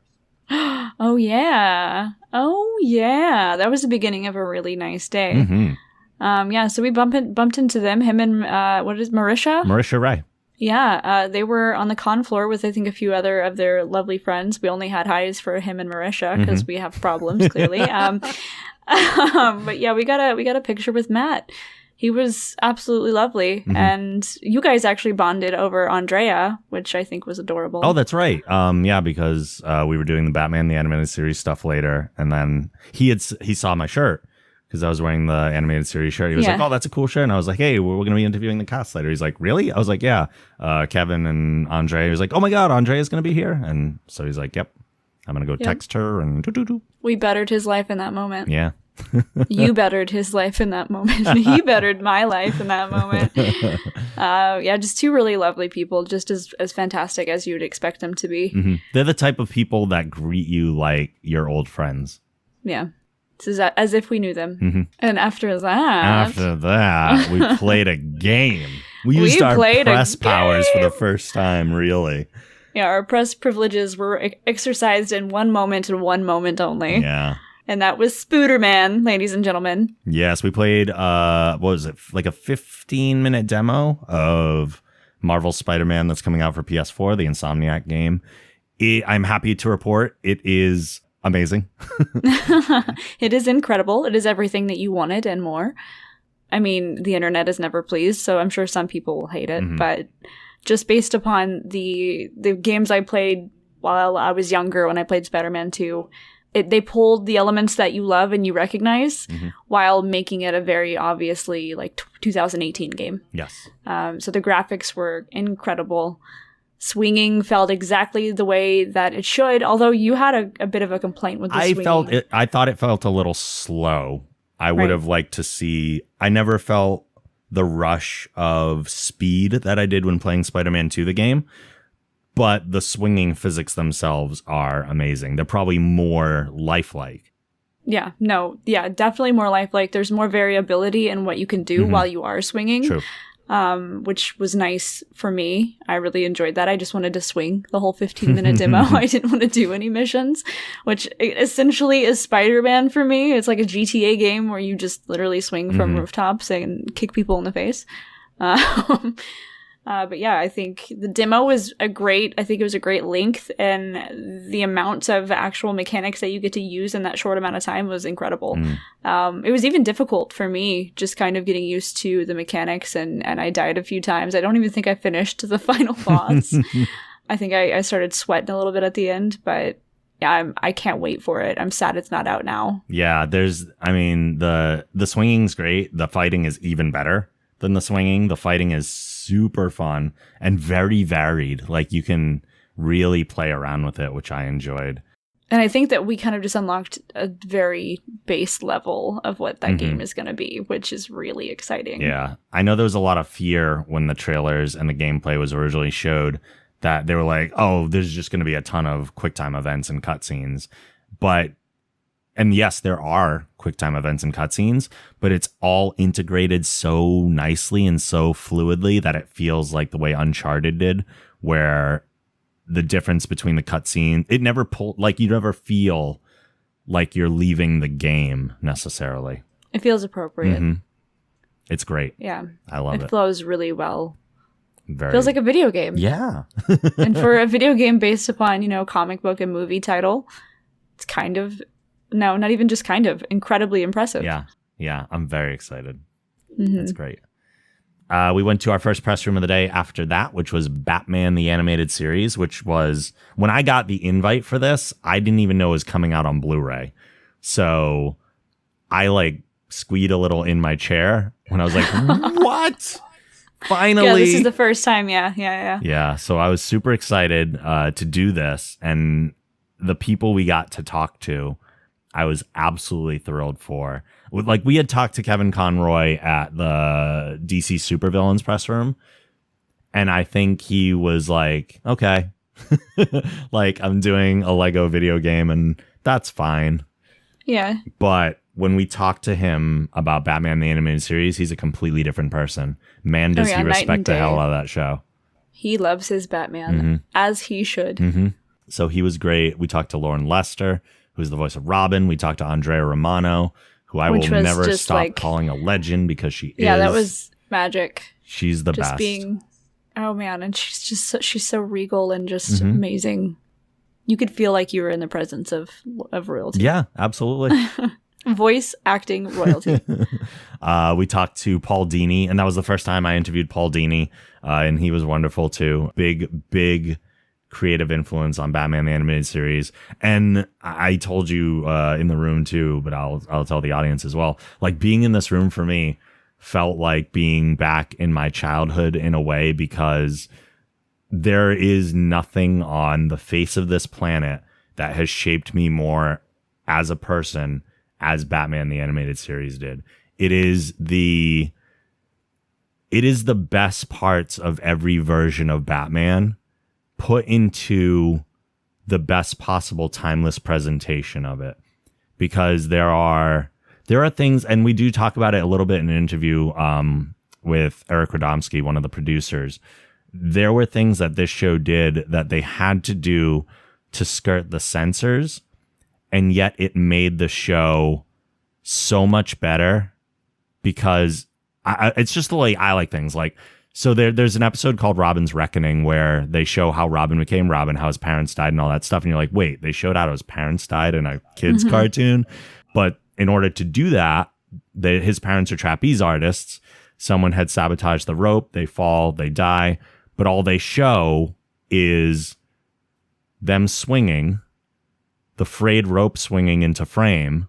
Oh, yeah. That was the beginning of a really nice day. Mm-hmm. So we bumped into them, him and, Marisha? Marisha Ray. Yeah, they were on the con floor with, I think, a few other of their lovely friends. We only had highs for him and Marisha because we have problems, clearly. But yeah, we got a picture with Matt. He was absolutely lovely. And you guys actually bonded over Andrea, which I think was adorable. Oh, that's right. Because we were doing the Batman the Animated Series stuff later, and then he saw my shirt. Because I was wearing the animated series shirt. He was like, oh, that's a cool shirt. And I was like, hey, we're going to be interviewing the cast later. He's like, really? I was like, yeah. Kevin and Andre. He was like, oh my God, Andre is going to be here. And so he's like, yep, I'm going to go text her and do. We bettered his life in that moment. Yeah. You bettered his life in that moment. He bettered my life in that moment. Just 2 really lovely people, just as fantastic as you'd expect them to be. They're the type of people that greet you like your old friends. Yeah. This is as if we knew them. And after that, we played a game. We used our played press powers for the first time, really. Yeah, our press privileges were exercised in one moment and one moment only. Yeah. And that was Spooderman, ladies and gentlemen. Yes, we played, what was it, like a 15-minute demo of Marvel's Spider-Man that's coming out for PS4, the Insomniac game. I'm happy to report it is amazing. It is incredible. It is everything that you wanted and more. I mean, the internet is never pleased, so I'm sure some people will hate it. But just based upon the games I played while I was younger, when I played Spider-Man 2, they pulled the elements that you love and you recognize while making it a very obviously like 2018 game. Yes. So the graphics were incredible. Swinging felt exactly the way that it should, although you had a bit of a complaint with the swinging. I thought it felt a little slow. I would have liked to see. I never felt the rush of speed that I did when playing Spider-Man 2, the game. But the swinging physics themselves are amazing. They're probably more lifelike. Yeah, definitely more lifelike. There's more variability in what you can do while you are swinging. True. Which was nice for me. I really enjoyed that. I just wanted to swing the whole 15-minute demo. I didn't want to do any missions, which essentially is Spider-Man for me. It's like a GTA game where you just literally swing from rooftops and kick people in the face. But yeah, I think the demo was I think it was a great length, and the amount of actual mechanics that you get to use in that short amount of time was incredible. It was even difficult for me, just kind of getting used to the mechanics, and I died a few times. I don't even think I finished the final boss. I think I started sweating a little bit at the end, but yeah, I can't wait for it. I'm sad it's not out now. Yeah, the swinging's great. The fighting is even better than the swinging. The fighting is super fun and very varied. Like, you can really play around with it, which I enjoyed. And I think that we kind of just unlocked a very base level of what that game is going to be, which is really exciting. Yeah. I know there was a lot of fear when the trailers and the gameplay was originally showed, that they were like, oh, there's just going to be a ton of QuickTime events and cutscenes. And yes, there are QuickTime events and cutscenes, but it's all integrated so nicely and so fluidly that it feels like the way Uncharted did, where the difference between the cutscene, it never you never feel like you're leaving the game necessarily. It feels appropriate. It's great. Yeah. I love it. It flows really well. Very. Feels like a video game. Yeah. And for a video game based upon, comic book and movie title, it's kind of, no, not even just kind of, incredibly impressive. Yeah. Yeah. I'm very excited. That's great. We went to our first press room of the day after that, which was Batman the Animated Series, which was, when I got the invite for this, I didn't even know it was coming out on Blu-ray. So I squeaked a little in my chair when I was like, what? Finally. Yeah, this is the first time. Yeah. Yeah. So I was super excited to do this. And the people we got to talk to, I was absolutely thrilled for. We had talked to Kevin Conroy at the DC Supervillains press room. And I think he was like, okay, I'm doing a Lego video game and that's fine. Yeah. But when we talked to him about Batman the Animated Series, he's a completely different person. Man, does he respect the hell out of that show. He loves his Batman, as he should. So he was great. We talked to Lauren Lester, who's the voice of Robin. We talked to Andrea Romano, who I will never stop calling a legend because she is. Yeah, that was magic. She's the best. Oh man, and she's so regal and just amazing. You could feel like you were in the presence of royalty. Yeah, absolutely. Voice acting royalty. We talked to Paul Dini, and that was the first time I interviewed Paul Dini, and he was wonderful too. Big creative influence on Batman the Animated Series. And I told you in the room too, but I'll tell the audience as well. Being in this room for me felt like being back in my childhood in a way, because there is nothing on the face of this planet that has shaped me more as a person as Batman the Animated Series did. It is the best parts of every version of Batman put into the best possible timeless presentation of it. Because there are things, and we do talk about it a little bit in an interview with Eric Radomski, one of the producers, there were things that this show did that they had to do to skirt the censors, and yet it made the show so much better because it's just the way I like things. Like, so there's an episode called Robin's Reckoning where they show how Robin became Robin, how his parents died and all that stuff. And you're like, wait, they showed how his parents died in a kid's cartoon. But in order to do that, his parents are trapeze artists. Someone had sabotaged the rope. They fall, they die. But all they show is them swinging, the frayed rope swinging into frame,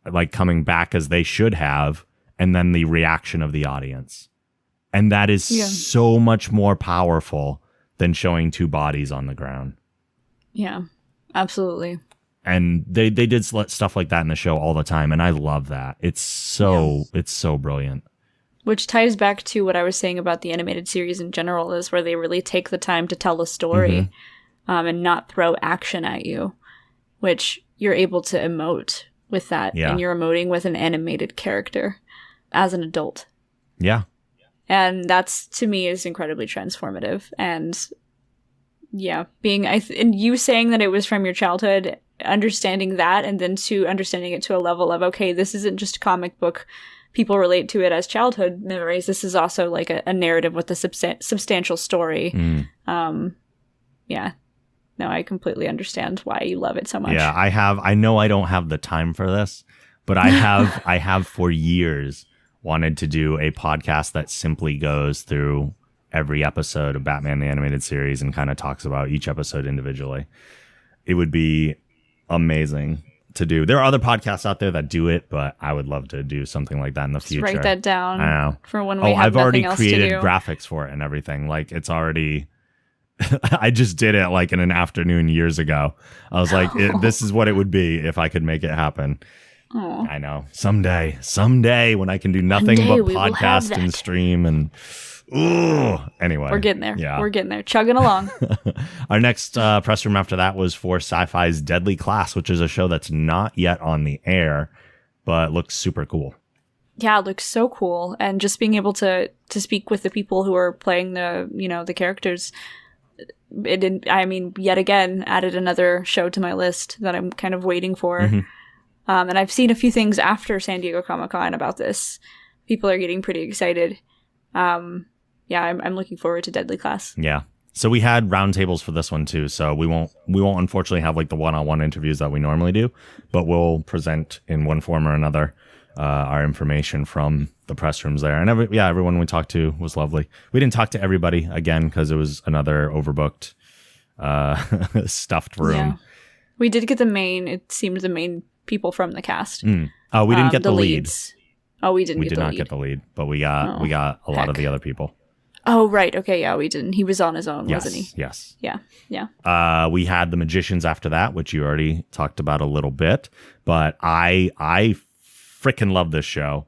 like coming back as they should have, and then the reaction of the audience. And that is so much more powerful than showing two bodies on the ground. Yeah, absolutely. And they did stuff like that in the show all the time, and I love that. It's so brilliant. Which ties back to what I was saying about the animated series in general, is where they really take the time to tell a story and not throw action at you, which you're able to emote with that. Yeah. And you're emoting with an animated character as an adult. Yeah. And that's, to me, is incredibly transformative. And yeah, and you saying that it was from your childhood, understanding that, and then to understanding it to a level of, okay, this isn't just comic book. People relate to it as childhood memories. This is also like a narrative with a substantial story. Yeah. No, I completely understand why you love it so much. Yeah, I know I don't have the time for this, but I have for years wanted to do a podcast that simply goes through every episode of Batman the Animated Series and kind of talks about each episode individually. It would be amazing to do. There are other podcasts out there that do it, but I would love to do something like that in the future. Write that down. I know. For when we have I've already nothing else created to do. graphics for it and everything. Like, it's already... I just did it like in an afternoon years ago. I was like, this is what it would be if I could make it happen. Aww. I know. Someday when I can do nothing but podcast and stream and anyway. We're getting there. Yeah. We're getting there. Chugging along. Our next press room after that was for Sci-Fi's Deadly Class, which is a show that's not yet on the air, but looks super cool. Yeah, it looks so cool. And just being able to speak with the people who are playing the characters, yet again, added another show to my list that I'm kind of waiting for. And I've seen a few things after San Diego Comic-Con about this. People are getting pretty excited. I'm looking forward to Deadly Class. Yeah. So we had roundtables for this one too. So we won't unfortunately have like the one-on-one interviews that we normally do, but we'll present in one form or another our information from the press rooms there. And everyone we talked to was lovely. We didn't talk to everybody again because it was another overbooked stuffed room. Yeah. We did get the main people from the cast. Oh, we didn't get the lead. Leads. Oh, we didn't. We did not get the lead, but we got a lot of the other people. Oh, right. Okay, yeah, we didn't. He was on his own, wasn't he? Yes. Yeah. We had the Magicians after that, which you already talked about a little bit, but I freaking love this show.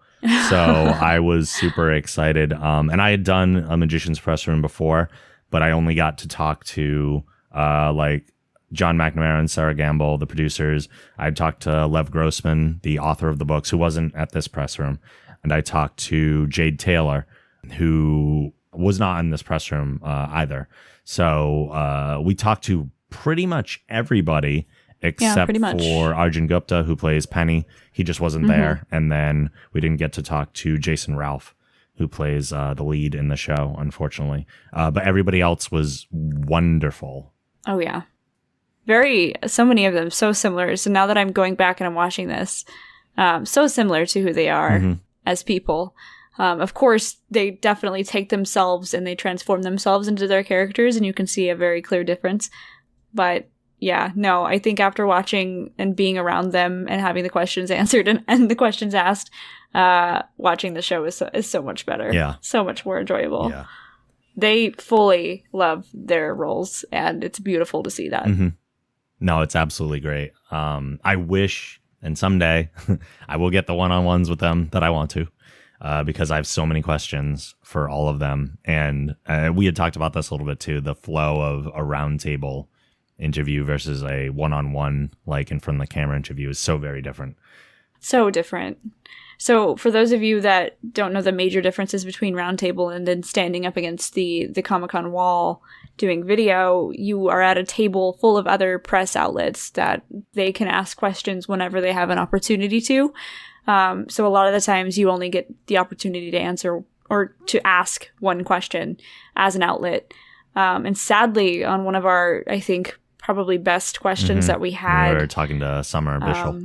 So I was super excited. And I had done a Magician's press room before, but I only got to talk to like John McNamara and Sarah Gamble, the producers. I talked to Lev Grossman, the author of the books, who wasn't at this press room. And I talked to Jade Taylor, who was not in this press room either. So we talked to pretty much everybody except for Arjun Gupta, who plays Penny. He just wasn't there. And then we didn't get to talk to Jason Ralph, who plays the lead in the show, unfortunately. But everybody else was wonderful. Oh, yeah. So many of them, so similar. So now that I'm going back and I'm watching this, so similar to who they are as people. Of course, they definitely take themselves and they transform themselves into their characters, and you can see a very clear difference. But yeah, no, I think after watching and being around them and having the questions answered and the questions asked, watching the show is so much better. Yeah. So much more enjoyable. Yeah. They fully love their roles, and it's beautiful to see that. No, it's absolutely great. I wish, and someday, I will get the one-on-ones with them that I want to, because I have so many questions for all of them. And we had talked about this a little bit too, the flow of a roundtable interview versus a one-on-one, like in front of the camera interview, is so very different. So different. So for those of you that don't know the major differences between Roundtable and then standing up against the Comic-Con wall doing video, you are at a table full of other press outlets that they can ask questions whenever they have an opportunity to. So a lot of the times you only get the opportunity to answer or to ask one question as an outlet. And sadly, on one of our, I think, probably best questions that we had. We were talking to Summer Bishop.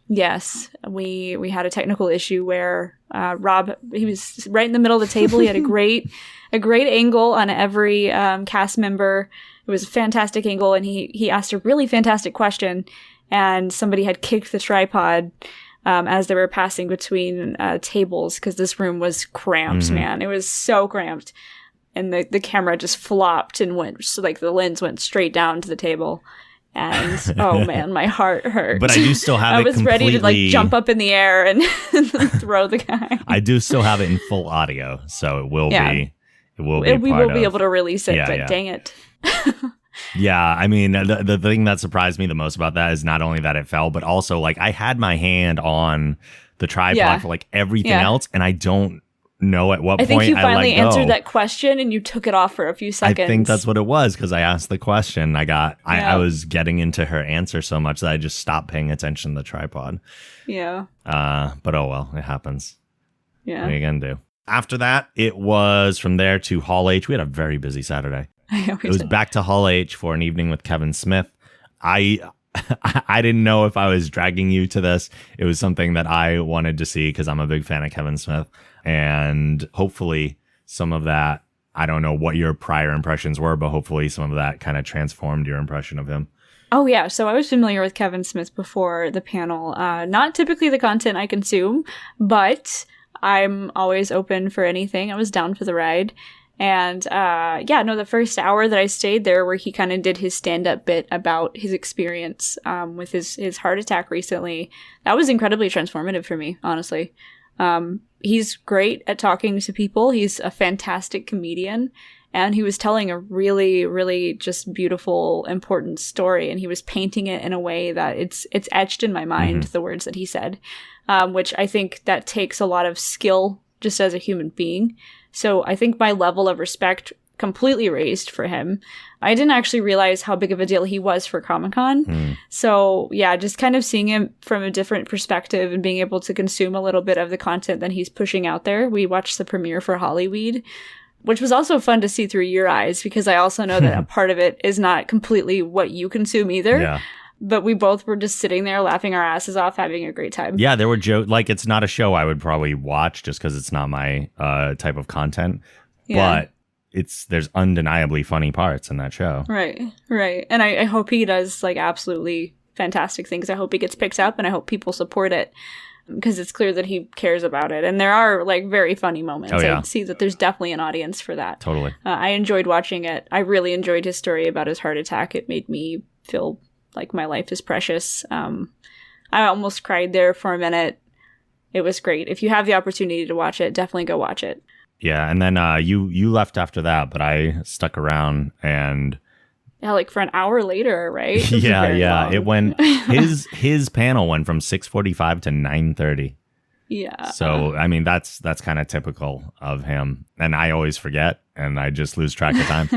Yes, we had a technical issue where Rob, he was right in the middle of the table. He had a great angle on every cast member. It was a fantastic angle, and he asked a really fantastic question, and somebody had kicked the tripod as they were passing between tables because this room was cramped, man. It was so cramped. And the camera just flopped and went, so like the lens went straight down to the table. And oh man, my heart hurt. But I do still have it completely. I was ready to like jump up in the air and throw the guy. I do still have it in full audio, so it will be. We will be able to release it, but dang it. Yeah, I mean, the thing that surprised me the most about that is not only that it fell, but also like I had my hand on the tripod for like everything else, and I don't know at what point I think you finally let go. Answered that question and you took it off for a few seconds. I think that's what it was because I asked the question. I was getting into her answer so much that I just stopped paying attention to the tripod. Yeah. But oh well, it happens. Yeah. What are you gonna do? After that, it was from there to Hall H. We had a very busy Saturday. It was back to Hall H for an evening with Kevin Smith. I didn't know if I was dragging you to this. It was something that I wanted to see because I'm a big fan of Kevin Smith. And hopefully some of that, I don't know what your prior impressions were, but hopefully some of that kind of transformed your impression of him. Oh, yeah. So I was familiar with Kevin Smith before the panel. Not typically the content I consume, but I'm always open for anything. I was down for the ride. And the first hour that I stayed there where he kind of did his stand-up bit about his experience with his heart attack recently, that was incredibly transformative for me, honestly. He's great at talking to people. He's a fantastic comedian. And he was telling a really, really just beautiful, important story. And he was painting it in a way that it's etched in my mind, the words that he said, which I think that takes a lot of skill just as a human being. So I think my level of respect completely raised for him. I didn't actually realize how big of a deal he was for Comic-Con. So yeah, just kind of seeing him from a different perspective and being able to consume a little bit of the content that he's pushing out there. We watched the premiere for Hollyweed, which was also fun to see through your eyes because I also know that a part of it is not completely what you consume either. Yeah. But we both were just sitting there laughing our asses off, having a great time. Yeah, there were jokes. Like, it's not a show I would probably watch just because it's not my type of content. Yeah. But there's undeniably funny parts in that show. Right. And I hope he does, like, absolutely fantastic things. I hope he gets picked up, and I hope people support it because it's clear that he cares about it. And there are, like, very funny moments. Oh, yeah. I see that there's definitely an audience for that. Totally. I enjoyed watching it. I really enjoyed his story about his heart attack. It made me feel like my life is precious. I almost cried there for a minute. It was great. If you have the opportunity to watch it, definitely go watch it. Yeah, and then you left after that, but I stuck around and like for an hour later, right? Yeah. Long. It went his panel went from 6:45 to 9:30. Yeah. So I mean that's kind of typical of him, and I always forget and I just lose track of time.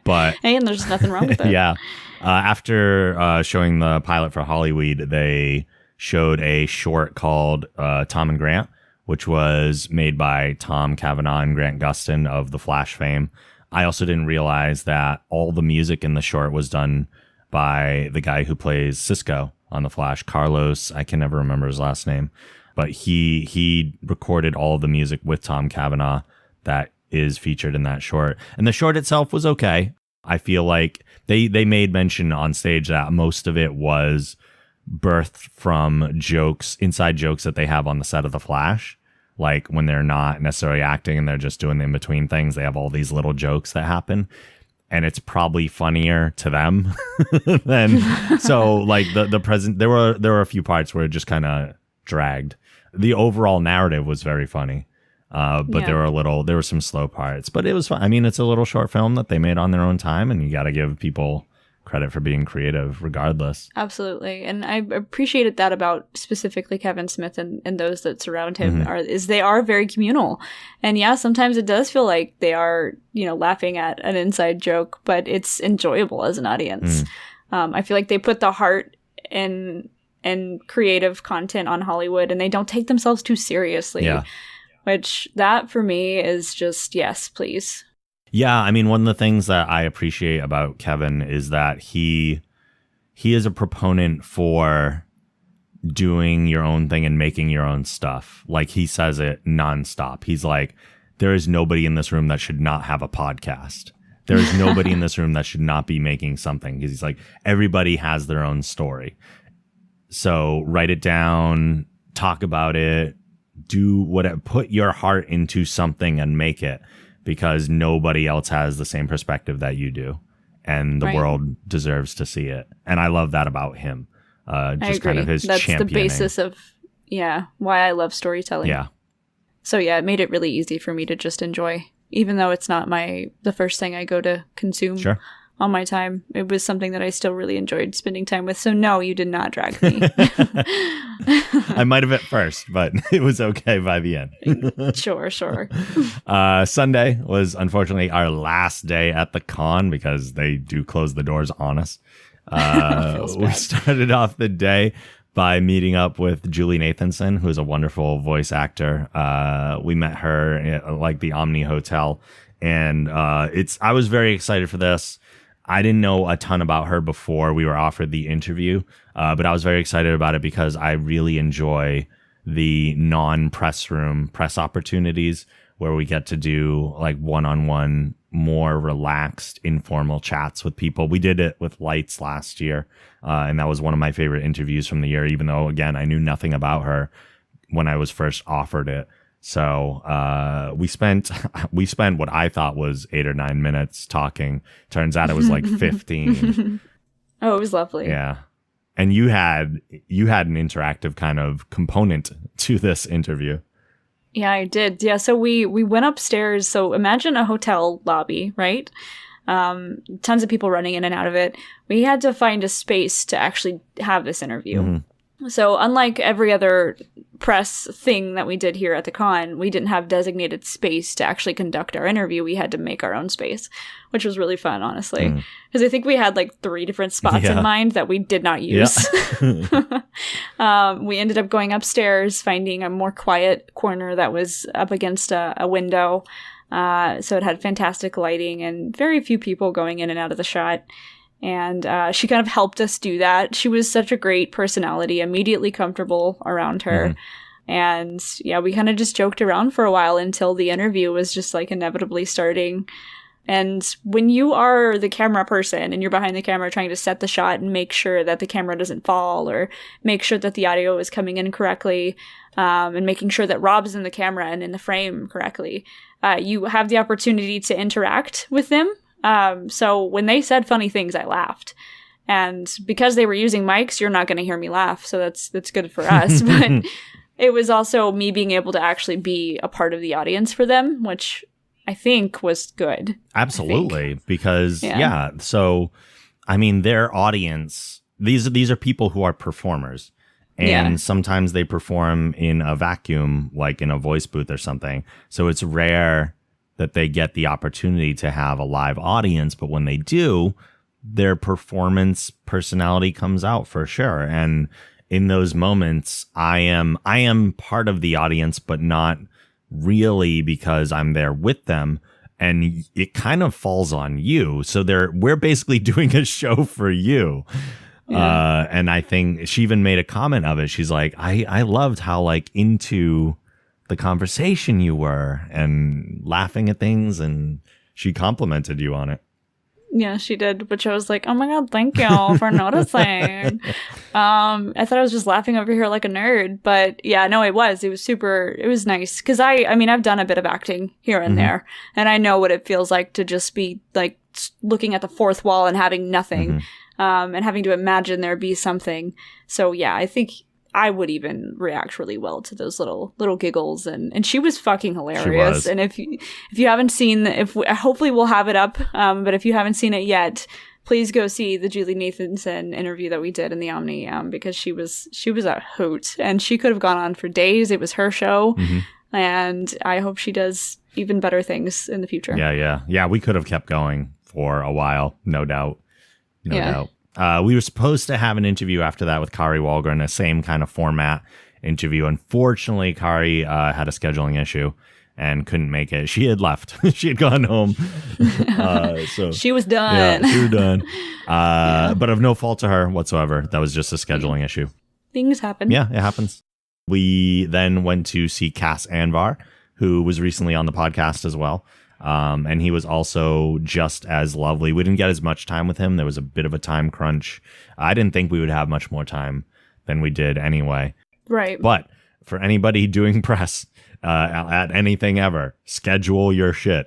But and there's nothing wrong with it. Yeah. After showing the pilot for Hollyweed, they showed a short called Tom and Grant, which was made by Tom Cavanaugh and Grant Gustin of the Flash fame. I also didn't realize that all the music in the short was done by the guy who plays Cisco on the Flash, Carlos. I can never remember his last name, but he recorded all of the music with Tom Cavanaugh that is featured in that short. And the short itself was okay. I feel like they made mention on stage that most of it was birthed from inside jokes that they have on the set of The Flash. Like when they're not necessarily acting and they're just doing the in-between things, they have all these little jokes that happen. And it's probably funnier to them than so like the present. There were a few parts where it just kind of dragged. The overall narrative was very funny. But there were some slow parts, but it was fun. I mean, it's a little short film that they made on their own time, and you got to give people credit for being creative regardless. Absolutely. And I appreciated that about specifically Kevin Smith and those that surround him is they are very communal. And yeah, sometimes it does feel like they are, laughing at an inside joke, but it's enjoyable as an audience. I feel like they put the heart and creative content on Hollywood, and they don't take themselves too seriously. Yeah. Which that for me is just, yes, please. Yeah, I mean, one of the things that I appreciate about Kevin is that he is a proponent for doing your own thing and making your own stuff. Like, he says it nonstop. He's like, there is nobody in this room that should not have a podcast. There is nobody in this room that should not be making something. Because he's like, everybody has their own story. So write it down, talk about it, put your heart into something and make it. Because nobody else has the same perspective that you do. And the world deserves to see it. And I love that about him. Just kind of his championing. That's the basis of, why I love storytelling. Yeah. So yeah, it made it really easy for me to just enjoy. Even though it's not the first thing I go to consume on my time. It was something that I still really enjoyed spending time with. So no, you did not drag me. I might have at first, but it was okay by the end. Sure. Sunday was unfortunately our last day at the con because they do close the doors on us. We started off the day by meeting up with Julie Nathanson, who is a wonderful voice actor. We met her at the Omni Hotel, and I was very excited for this. I didn't know a ton about her before we were offered the interview, but I was very excited about it because I really enjoy the non-press room press opportunities where we get to do one-on-one, more relaxed, informal chats with people. We did it with Lights last year, and that was one of my favorite interviews from the year, even though, again, I knew nothing about her when I was first offered it. So we spent what I thought was 8 or 9 minutes talking. Turns out it was 15. Oh, it was lovely. Yeah. And you had an interactive kind of component to this interview. Yeah, I did. Yeah, so we went upstairs. So imagine a hotel lobby, right? Tons of people running in and out of it. We had to find a space to actually have this interview. Mm-hmm. So unlike every other press thing that we did here at the con, we didn't have designated space to actually conduct our interview. We had to make our own space, which was really fun, honestly. Because I think we had 3 different spots in mind that we did not use. We ended up going upstairs, finding a more quiet corner that was up against a window. So it had fantastic lighting and very few people going in and out of the shot. And she kind of helped us do that. She was such a great personality, immediately comfortable around her. Mm-hmm. And yeah, we kind of just joked around for a while until the interview was just inevitably starting. And when you are the camera person and you're behind the camera trying to set the shot and make sure that the camera doesn't fall or make sure that the audio is coming in correctly, and making sure that Rob's in the camera and in the frame correctly, you have the opportunity to interact with them. So when they said funny things, I laughed. And because they were using mics, you're not going to hear me laugh. So that's good for us. But it was also me being able to actually be a part of the audience for them, which I think was good. Absolutely. Because, so, I mean, their audience, these are people who are performers. And sometimes they perform in a vacuum, like in a voice booth or something. So it's rare that they get the opportunity to have a live audience, but when they do, their performance personality comes out for sure. And in those moments, I am part of the audience, but not really because I'm there with them. And it kind of falls on you. So we're basically doing a show for you. Yeah. And I think she even made a comment of it. She's like, I loved how into the conversation you were and laughing at things, and she complimented you on it. Yeah, she did, which I was like, oh my god, thank you for noticing. I thought I was just laughing over here like a nerd, but yeah, no, it was nice, because I've done a bit of acting here and there, and I know what it feels like to just be looking at the fourth wall and having nothing, and having to imagine there be something. So yeah, I think I would even react really well to those little giggles, and she was fucking hilarious. Was. And if you haven't seen, hopefully we'll have it up, but if you haven't seen it yet, please go see the Julie Nathanson interview that we did in the Omni, because she was a hoot, and she could have gone on for days. It was her show, and I hope she does even better things in the future. Yeah. We could have kept going for a while, no doubt. No doubt. We were supposed to have an interview after that with Kari Wahlgren, the same kind of format interview. Unfortunately, Kari had a scheduling issue and couldn't make it. She had left. She had gone home. So she was done. Yeah, she was done. But of no fault to her whatsoever. That was just a scheduling issue. Things happen. Yeah, it happens. We then went to see Cass Anvar, who was recently on the podcast as well. And he was also just as lovely. We didn't get as much time with him. There was a bit of a time crunch. I didn't think we would have much more time than we did anyway. Right. But for anybody doing press at anything ever, schedule your shit.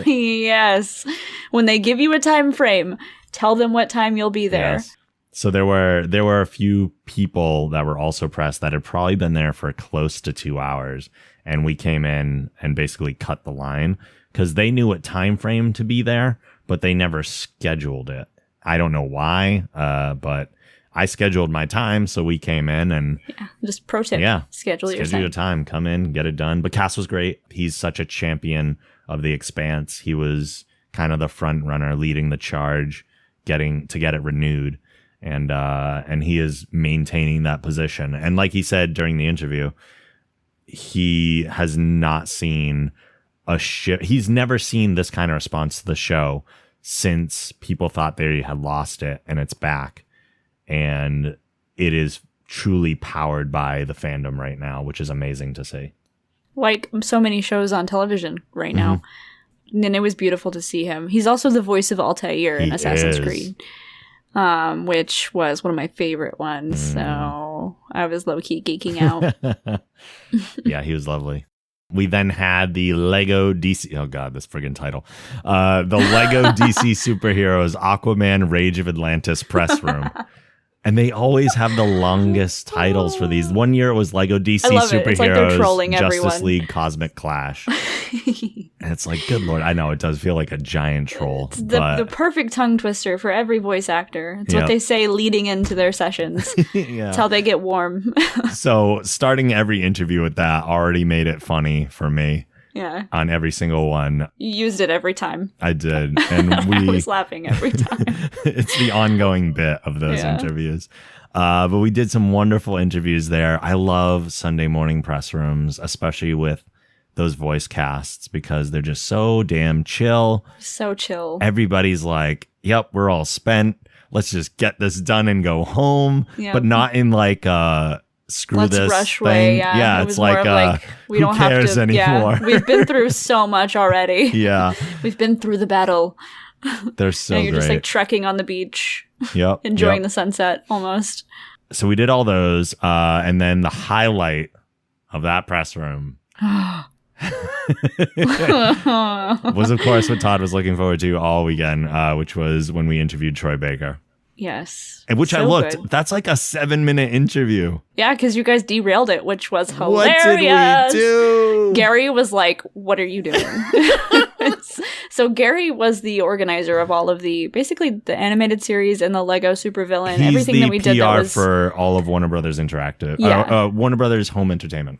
Yes. When they give you a time frame, tell them what time you'll be there. Yes. So there were a few people that were also pressed that had probably been there for close to 2 hours. And we came in and basically cut the line because they knew what time frame to be there, but they never scheduled it. I don't know why, but I scheduled my time, so we came in and... Yeah, just pro tip. Yeah. Schedule your time. Come in, get it done. But Cass was great. He's such a champion of the Expanse. He was kind of the front runner, leading the charge, get it renewed. And he is maintaining that position. And like he said during the interview, he has not seen he's never seen this kind of response to the show since people thought they had lost it and it's back. And it is truly powered by the fandom right now, which is amazing to see. Like so many shows on television right now. And it was beautiful to see him. He's also the voice of Altair in Assassin's Creed, which was one of my favorite ones. So I was low-key geeking out. Yeah, he was lovely. We then had the Lego DC... Oh, God, this friggin' title. The Lego DC Superheroes Aquaman Rage of Atlantis press room. And they always have the longest titles for these. One year it was Lego DC Superheroes, it's like they're trolling Justice everyone. League Cosmic Clash. And it's like, good Lord. I know, it does feel like a giant troll. It's the perfect tongue twister for every voice actor. It's what they say leading into their sessions. It's how they get warm. So starting every interview with that already made it funny for me. Yeah. On every single one. You used it every time. I did. And I was laughing every time. It's the ongoing bit of those interviews. But we did some wonderful interviews there. I love Sunday morning press rooms, especially with those voice casts, because they're just so damn chill. So chill. Everybody's like, yep, we're all spent. Let's just get this done and go home. Yep. But not in like screw this rush thing. Way, yeah, it it's like we who don't cares have to anymore. Yeah, we've been through so much already. Yeah. We've been through the battle. They're so you're great. just like trekking on the beach. Yep. Enjoying the sunset almost. So we did all those, and then the highlight of that press room was, of course, what Todd was looking forward to all weekend, which was when we interviewed Troy Baker. Yes. And which so I looked, good. That's like a 7-minute interview. Yeah, because you guys derailed it, which was hilarious. What did we do? Gary was like, what are you doing? So Gary was the organizer of all of basically the animated series and the Lego Supervillain, everything that we did. That was for all of Warner Brothers Interactive. Warner Brothers Home Entertainment.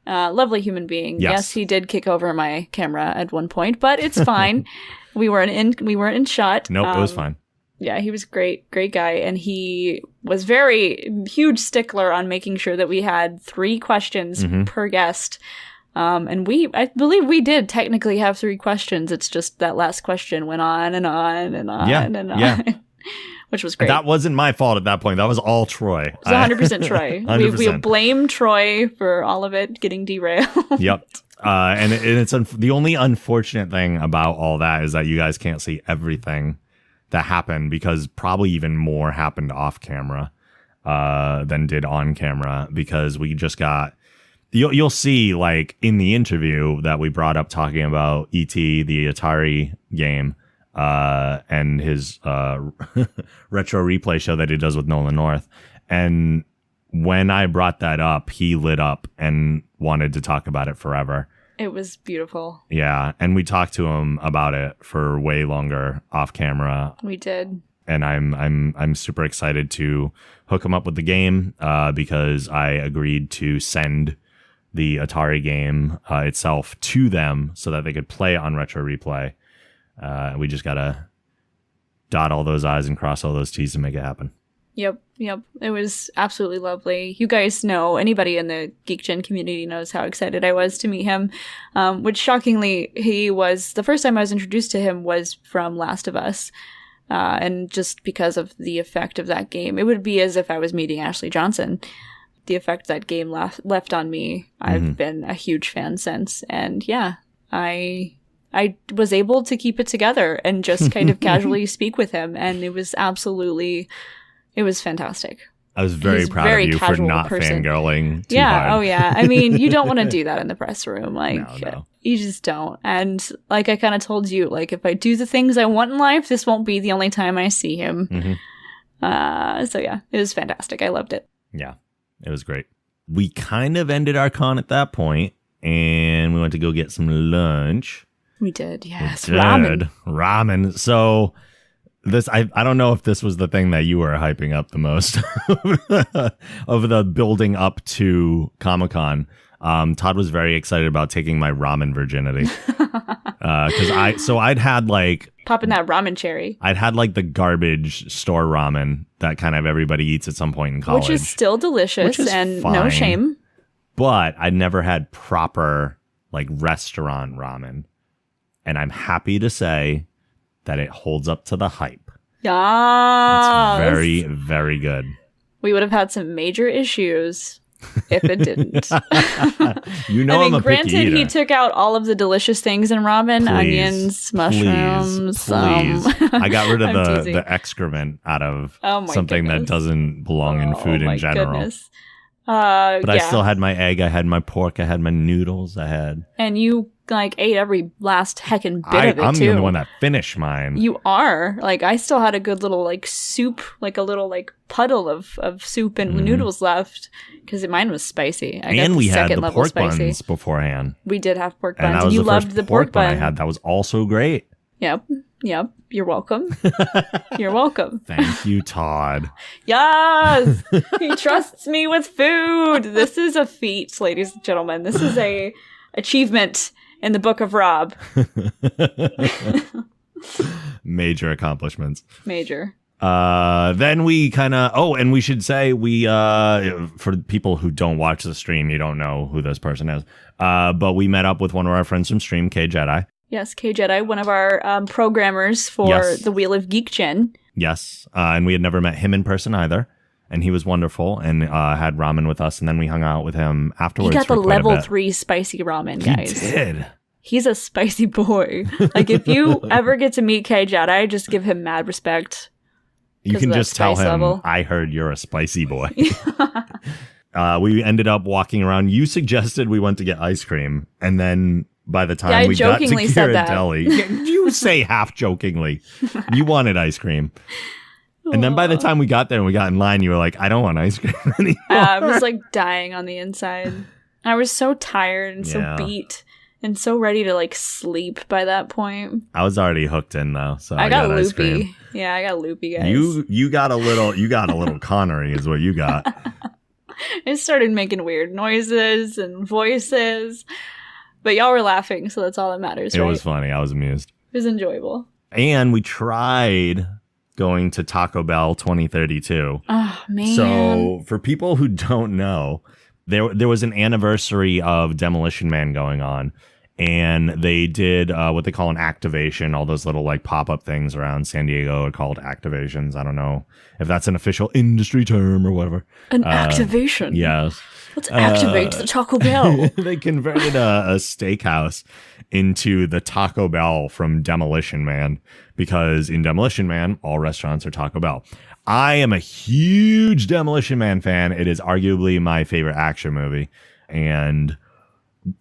Lovely human being. Yes, he did kick over my camera at one point, but it's fine. we weren't in shot. Nope, it was fine. Yeah, he was great guy, and he was very huge stickler on making sure that we had 3 questions per guest. And I believe we did technically have 3 questions. It's just that last question went on and on and on and on, which was great. That wasn't my fault at that point. That was all Troy. It was 100% Troy. 100%. We blame Troy for all of it getting derailed. Yep. And it's the only unfortunate thing about all that is that you guys can't see everything that happened, because probably even more happened off camera than did on camera, because we just got... You'll see, like, in the interview that we brought up talking about E.T., the Atari game, and his retro replay show that he does with Nolan North. And when I brought that up, he lit up and wanted to talk about it forever. It was beautiful. Yeah, and we talked to him about it for way longer off camera. We did. And I'm super excited to hook him up with the game because I agreed to send the Atari game itself to them so that they could play it on Retro Replay. We just gotta dot all those I's and cross all those T's to make it happen. Yep. It was absolutely lovely. You guys know, anybody in the Geek Gen community knows how excited I was to meet him, which shockingly, the first time I was introduced to him was from Last of Us. And just because of the effect of that game, it would be as if I was meeting Ashley Johnson. The effect that game left on me, I've been a huge fan since. And yeah, I was able to keep it together and just kind of casually speak with him. And it was fantastic. I was very proud of you for not fangirling too hard. Oh yeah. I mean, you don't want to do that in the press room. Like, no. You just don't. And like I kind of told you, like, if I do the things I want in life, this won't be the only time I see him. So yeah, it was fantastic. I loved it. Yeah, it was great. We kind of ended our con at that point, and we went to go get some lunch. We did, yes. Ramen. So this, I don't know if this was the thing that you were hyping up the most of the building up to Comic-Con. Todd was very excited about taking my ramen virginity. Because I'd had like... Popping that ramen cherry. I'd had like the garbage store ramen that kind of everybody eats at some point in college. Which is still delicious and fine, no shame. But I'd never had proper like restaurant ramen. And I'm happy to say that it holds up to the hype. Yeah. It's very, very good. We would have had some major issues if it didn't. I'm a granted, picky eater. He took out all of the delicious things in ramen, onions, mushrooms. Please. I got rid of the excrement out of something goodness. that doesn't belong in food in general. Goodness. But I still had my egg, I had my pork, I had my noodles, And you like ate every last heckin' bit of it I'm too. the only one that finished mine. You are. Like, I still had a good little like soup, like a little like puddle of soup and noodles left because mine was spicy. And we had the pork buns beforehand. We did have pork buns. And that was you the loved first the pork bun I had. That was also great. Yep. You're welcome. You're welcome. Thank you, Todd. Yes! He trusts me with food. This is a feat, ladies and gentlemen. This is a achievement in the book of Rob. Major accomplishments. Major. Then we kind of, and we should say for people who don't watch the stream, you don't know who this person is. But we met up with one of our friends from stream, K Jedi. Yes, K Jedi, one of our programmers for the Wheel of Geek Gen. Yes, and we had never met him in person either. And he was wonderful and had ramen with us. And then we hung out with him afterwards. He got the level 3 spicy ramen, guys. He did. He's a spicy boy. Like, if you ever get to meet K Jedi, just give him mad respect. You can just tell him, level. I heard you're a spicy boy. We ended up walking around. You suggested we went to get ice cream. And then by the time we got to Ghirardelli, you say half jokingly, you wanted ice cream. And then by the time we got there and we got in line, you were like, I don't want ice cream anymore. I was like dying on the inside. I was so tired and so beat and so ready to like sleep by that point. I was already hooked in though, so I got loopy. Ice cream. Yeah, I got loopy, guys. You got a little Connery is what you got. I started making weird noises and voices, but y'all were laughing, so that's all that matters. It was funny. I was amused. It was enjoyable. And we tried going to Taco Bell 2032. Oh, man. So for people who don't know, there was an anniversary of Demolition Man going on. And they did what they call an activation. All those little like pop-up things around San Diego are called activations. I don't know if that's an official industry term or whatever. An activation? Yes. Let's activate the Taco Bell. They converted a steakhouse into the Taco Bell from Demolition Man, because in Demolition Man, all restaurants are Taco Bell. I am a huge Demolition Man fan. It is arguably my favorite action movie. And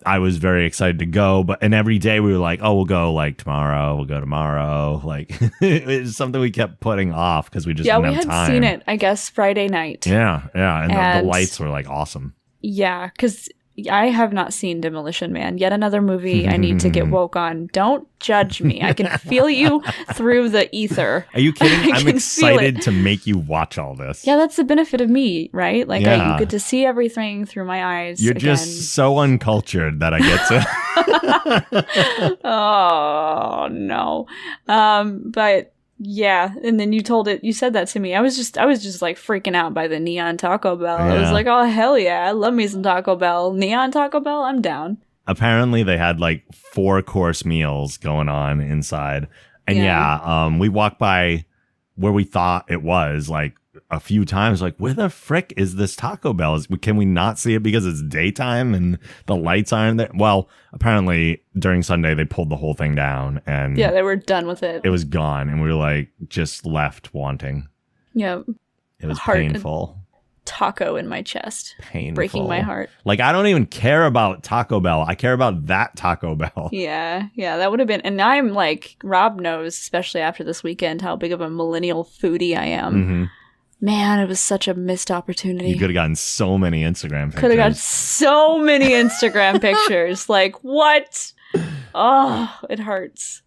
I was very excited to go, and every day we were like, oh, we'll go like tomorrow. We'll go tomorrow. Like, it's something we kept putting off because we just didn't have time. Yeah, we had seen it, I guess, Friday night. Yeah. And the lights were like awesome. Yeah, because I have not seen Demolition Man. Yet another movie I need to get woke on. Don't judge me. I can feel you through the ether. Are you kidding? I'm excited to make you watch all this. Yeah, that's the benefit of me, right? Like, Yeah. you get to see everything through my eyes. You're again. just so uncultured that I get to. Oh, no. But yeah, and then you said that to me. I was just like freaking out by the neon Taco Bell. I was Yeah. like, oh, hell yeah, I love me some Taco Bell. Neon Taco Bell, I'm down. Apparently they had like 4-course meals going on inside. And we walked by where we thought it was like a few times, like, where the frick is this Taco Bell? Can we not see it because it's daytime and the lights aren't there? Well, apparently during Sunday they pulled the whole thing down and Yeah, they were done with it. it was gone, and we were like just left wanting. Yeah. It was painful. Taco in my chest. Painful. Breaking my heart. Like, I don't even care about Taco Bell. I care about that Taco Bell. Yeah, that would have been. And I'm like, Rob knows, especially after this weekend, how big of a millennial foodie I am. Mm-hmm. Man, it was such a missed opportunity. You could have gotten so many Instagram pictures. Could have got so many Instagram pictures. Like, what? Oh, it hurts.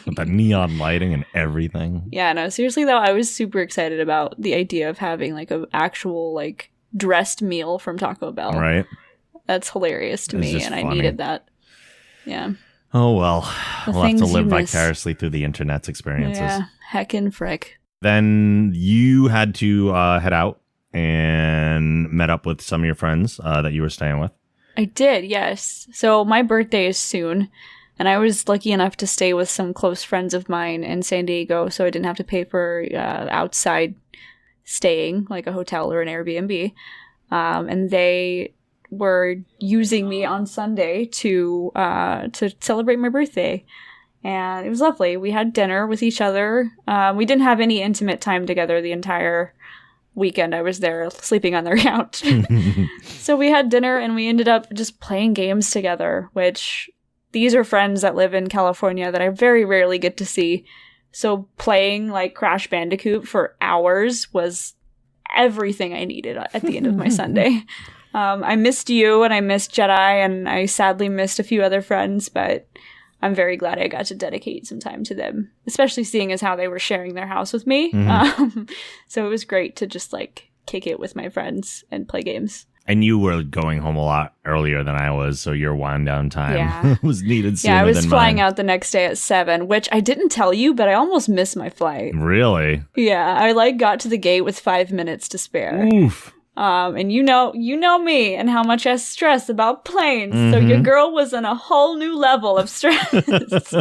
With the neon lighting and everything. Yeah, no, seriously though, I was super excited about the idea of having like an actual like dressed meal from Taco Bell. Right. That's hilarious to me, and I needed that. Yeah. Oh, well. The We'll have to things live you miss. vicariously through the internet's experiences. Yeah, heckin' frick. Then you had to head out and met up with some of your friends that you were staying with. I did, yes. So my birthday is soon, and I was lucky enough to stay with some close friends of mine in San Diego, so I didn't have to pay for outside staying, like a hotel or an Airbnb. And they were using me on Sunday to celebrate my birthday. And it was lovely. We had dinner with each other. We didn't have any intimate time together the entire weekend I was there sleeping on their couch. So we had dinner and we ended up just playing games together, which these are friends that live in California that I very rarely get to see. So playing like Crash Bandicoot for hours was everything I needed at the end of my Sunday. I missed you and I missed Jedi and I sadly missed a few other friends, but I'm very glad I got to dedicate some time to them, especially seeing as how they were sharing their house with me. Mm-hmm. So it was great to just like kick it with my friends and play games. And you were going home a lot earlier than I was, so your wind down time was needed sooner Yeah, I was than flying mine. out the next day at 7, which I didn't tell you, but I almost missed my flight. Really? Yeah, I like got to the gate with 5 minutes to spare. Oof. And you know me and how much I stress about planes. So your girl was on a whole new level of stress.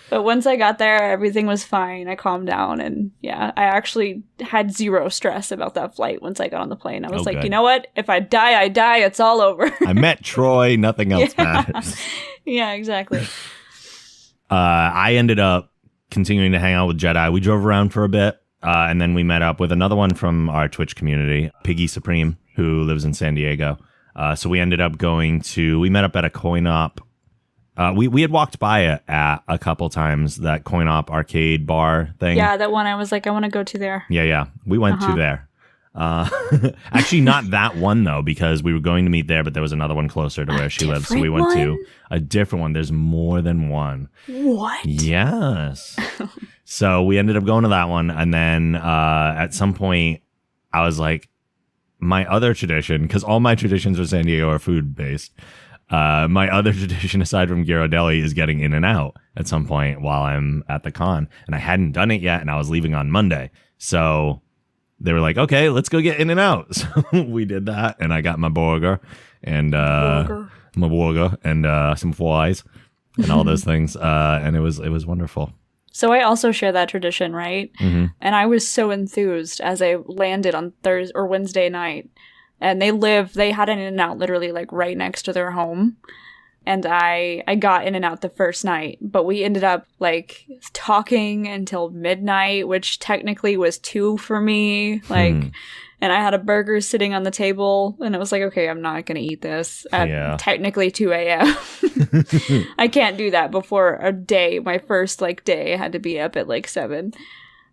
But once I got there, everything was fine. I calmed down, and yeah, I actually had zero stress about that flight once I got on the plane. I was like, good. you know what? If I die, I die. It's all over. I met Troy. Nothing else matters. Yeah, exactly. I ended up continuing to hang out with Jedi. We drove around for a bit. And then we met up with another one from our Twitch community, Piggy Supreme, who lives in San Diego. So we ended up we met up at a coin op. We had walked by it at a couple times, that coin op arcade bar thing. Yeah, that one I was like, I want to go to there. Yeah. We went to there. Actually, not that one, though, because we were going to meet there, but there was another one closer to where she lives. So we went to a different one. There's more than one. What? Yes. So we ended up going to that one. And then at some point, I was like, my other tradition, because all my traditions for San Diego are food based. My other tradition, aside from Ghirardelli, is getting in and out at some point while I'm at the con. And I hadn't done it yet, and I was leaving on Monday. So they were like, okay, let's go get in and out. So we did that, and I got my burger and some fries and all those things. And it was wonderful. So I also share that tradition, right? Mm-hmm. And I was so enthused as I landed on Thursday or Wednesday night. And they had an In-N-Out literally like right next to their home. And I got In-N-Out the first night, but we ended up like talking until midnight, which technically was 2 for me. Like, and I had a burger sitting on the table, and I was like, okay, I'm not going to eat this at technically 2 a.m. I can't do that before a day. My first like day, I had to be up at like 7.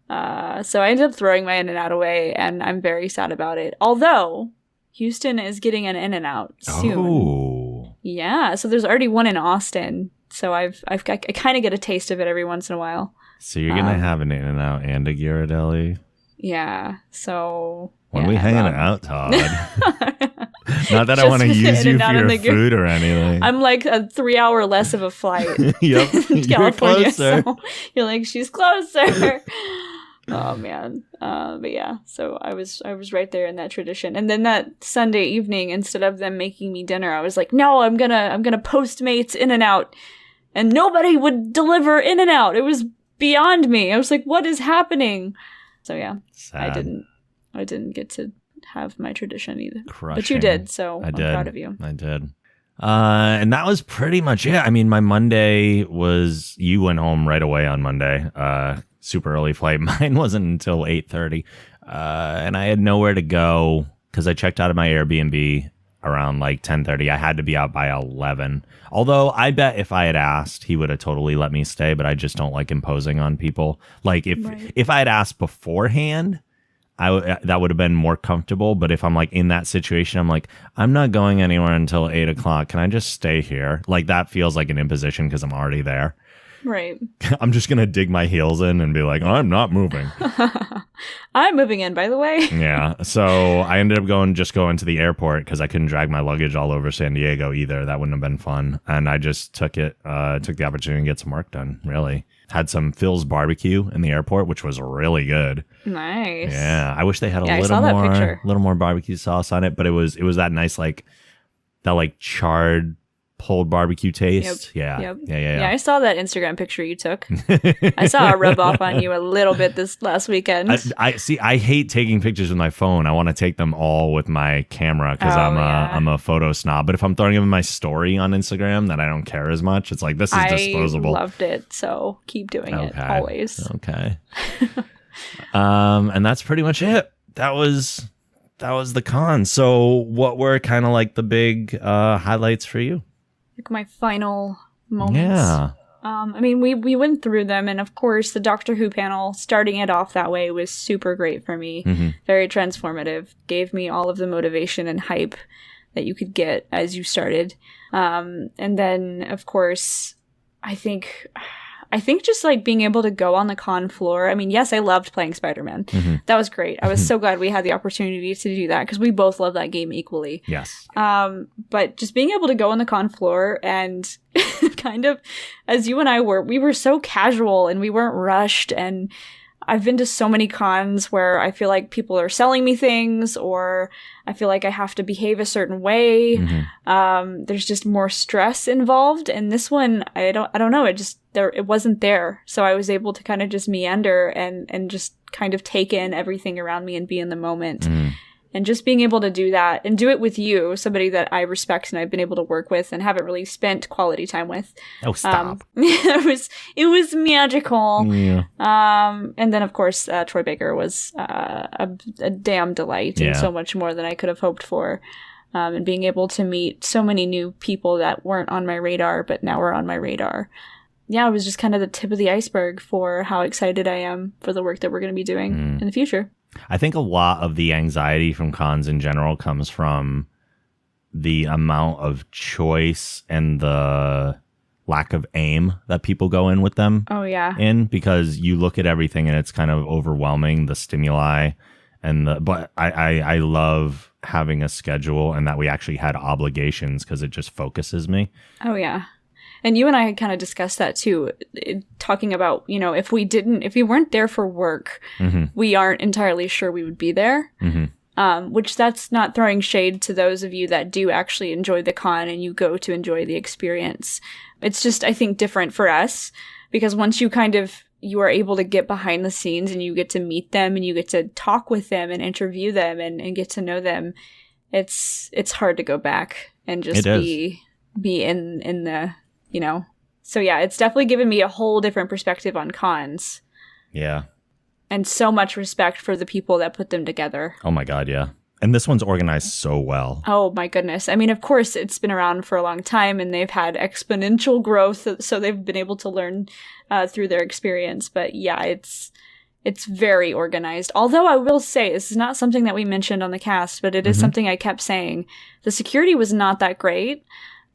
So I ended up throwing my In-N-Out away, and I'm very sad about it. Although Houston is getting an In-N-Out soon. Oh. Yeah, so there's already one in Austin. So I kind of get a taste of it every once in a while. So you're gonna have an In-N-Out and a Ghirardelli? Yeah. So when we hanging out, Todd? Not that I want to use you for your food or anything. I'm like a 3-hour less of a flight. Yep, to California, you're closer. So you're like, she's closer. Oh man. But yeah, so I was right there in that tradition. And then that Sunday evening, instead of them making me dinner, I was like, no, I'm gonna Postmates In-N-Out, and nobody would deliver In-N-Out. It was beyond me. I was like, what is happening? So yeah, Sad. I didn't get to have my tradition either. Crushing. But you did, so I'm did. proud of you. I did. And that was pretty much it. I mean, my Monday was, you went home right away on Monday. Super early flight. Mine wasn't until 8:30. And I had nowhere to go because I checked out of my Airbnb around like 10:30. I had to be out by 11. Although I bet if I had asked, he would have totally let me stay, but I just don't like imposing on people. Like if I had asked beforehand, that would have been more comfortable. But if I'm like in that situation, I'm like, I'm not going anywhere until 8 o'clock. Can I just stay here? Like that feels like an imposition because I'm already there. Right. I'm just going to dig my heels in and be like, I'm not moving. I'm moving in, by the way. Yeah. So I ended up going to the airport because I couldn't drag my luggage all over San Diego either. That wouldn't have been fun. And I just took the opportunity to get some work done, really. Had some Phil's barbecue in the airport, which was really good. Nice. Yeah. I wish they had a little more barbecue sauce on it, but it was that nice, like charred pulled barbecue taste. Yep. Yeah. I saw that Instagram picture you took. I saw a rub off on you a little bit this last weekend. I hate taking pictures with my phone. I want to take them all with my camera because I'm a photo snob. But if I'm throwing them in my story on Instagram, then I don't care as much. It's like, this is disposable. I loved it, so keep doing it always. Okay. And that's pretty much it. That was the con. So what were kind of like the big highlights for you? Like my final moments. Yeah. I mean, we went through them, and of course, the Doctor Who panel, starting it off that way, was super great for me. Mm-hmm. Very transformative. Gave me all of the motivation and hype that you could get as you started. And then, of course, I think just like being able to go on the con floor. I mean, yes, I loved playing Spider-Man. Mm-hmm. That was great. I was so glad we had the opportunity to do that because we both love that game equally. Yes. But just being able to go on the con floor and kind of, as you and I were, we were so casual and we weren't rushed. And I've been to so many cons where I feel like people are selling me things, or I feel like I have to behave a certain way. Mm-hmm. There's just more stress involved. And this one, I don't know. It wasn't there. So I was able to kind of just meander and just kind of take in everything around me and be in the moment. Mm. And just being able to do that and do it with you, somebody that I respect and I've been able to work with and haven't really spent quality time with. Oh, stop. It was magical. Yeah. And then, of course, Troy Baker was a damn delight and so much more than I could have hoped for. And being able to meet so many new people that weren't on my radar, but now are on my radar. Yeah, it was just kind of the tip of the iceberg for how excited I am for the work that we're going to be doing in the future. I think a lot of the anxiety from cons in general comes from the amount of choice and the lack of aim that people go in with them. Oh, yeah. Because you look at everything and it's kind of overwhelming, the stimuli. But I love having a schedule and that we actually had obligations because it just focuses me. Oh, yeah. And you and I had kind of discussed that too, talking about, if we weren't there for work, mm-hmm. we aren't entirely sure we would be there. Mm-hmm. Which that's not throwing shade to those of you that do actually enjoy the con and you go to enjoy the experience. It's just, I think, different for us because once you are able to get behind the scenes and you get to meet them and you get to talk with them and interview them and get to know them, it's hard to go back and just be in the... So yeah, it's definitely given me a whole different perspective on cons. Yeah. And so much respect for the people that put them together. Oh my God, yeah. And this one's organized so well. Oh my goodness. I mean, of course, it's been around for a long time and they've had exponential growth, so they've been able to learn through their experience. But yeah, it's It's very organized. Although I will say, this is not something that we mentioned on the cast, but it is something I kept saying. The security was not that great.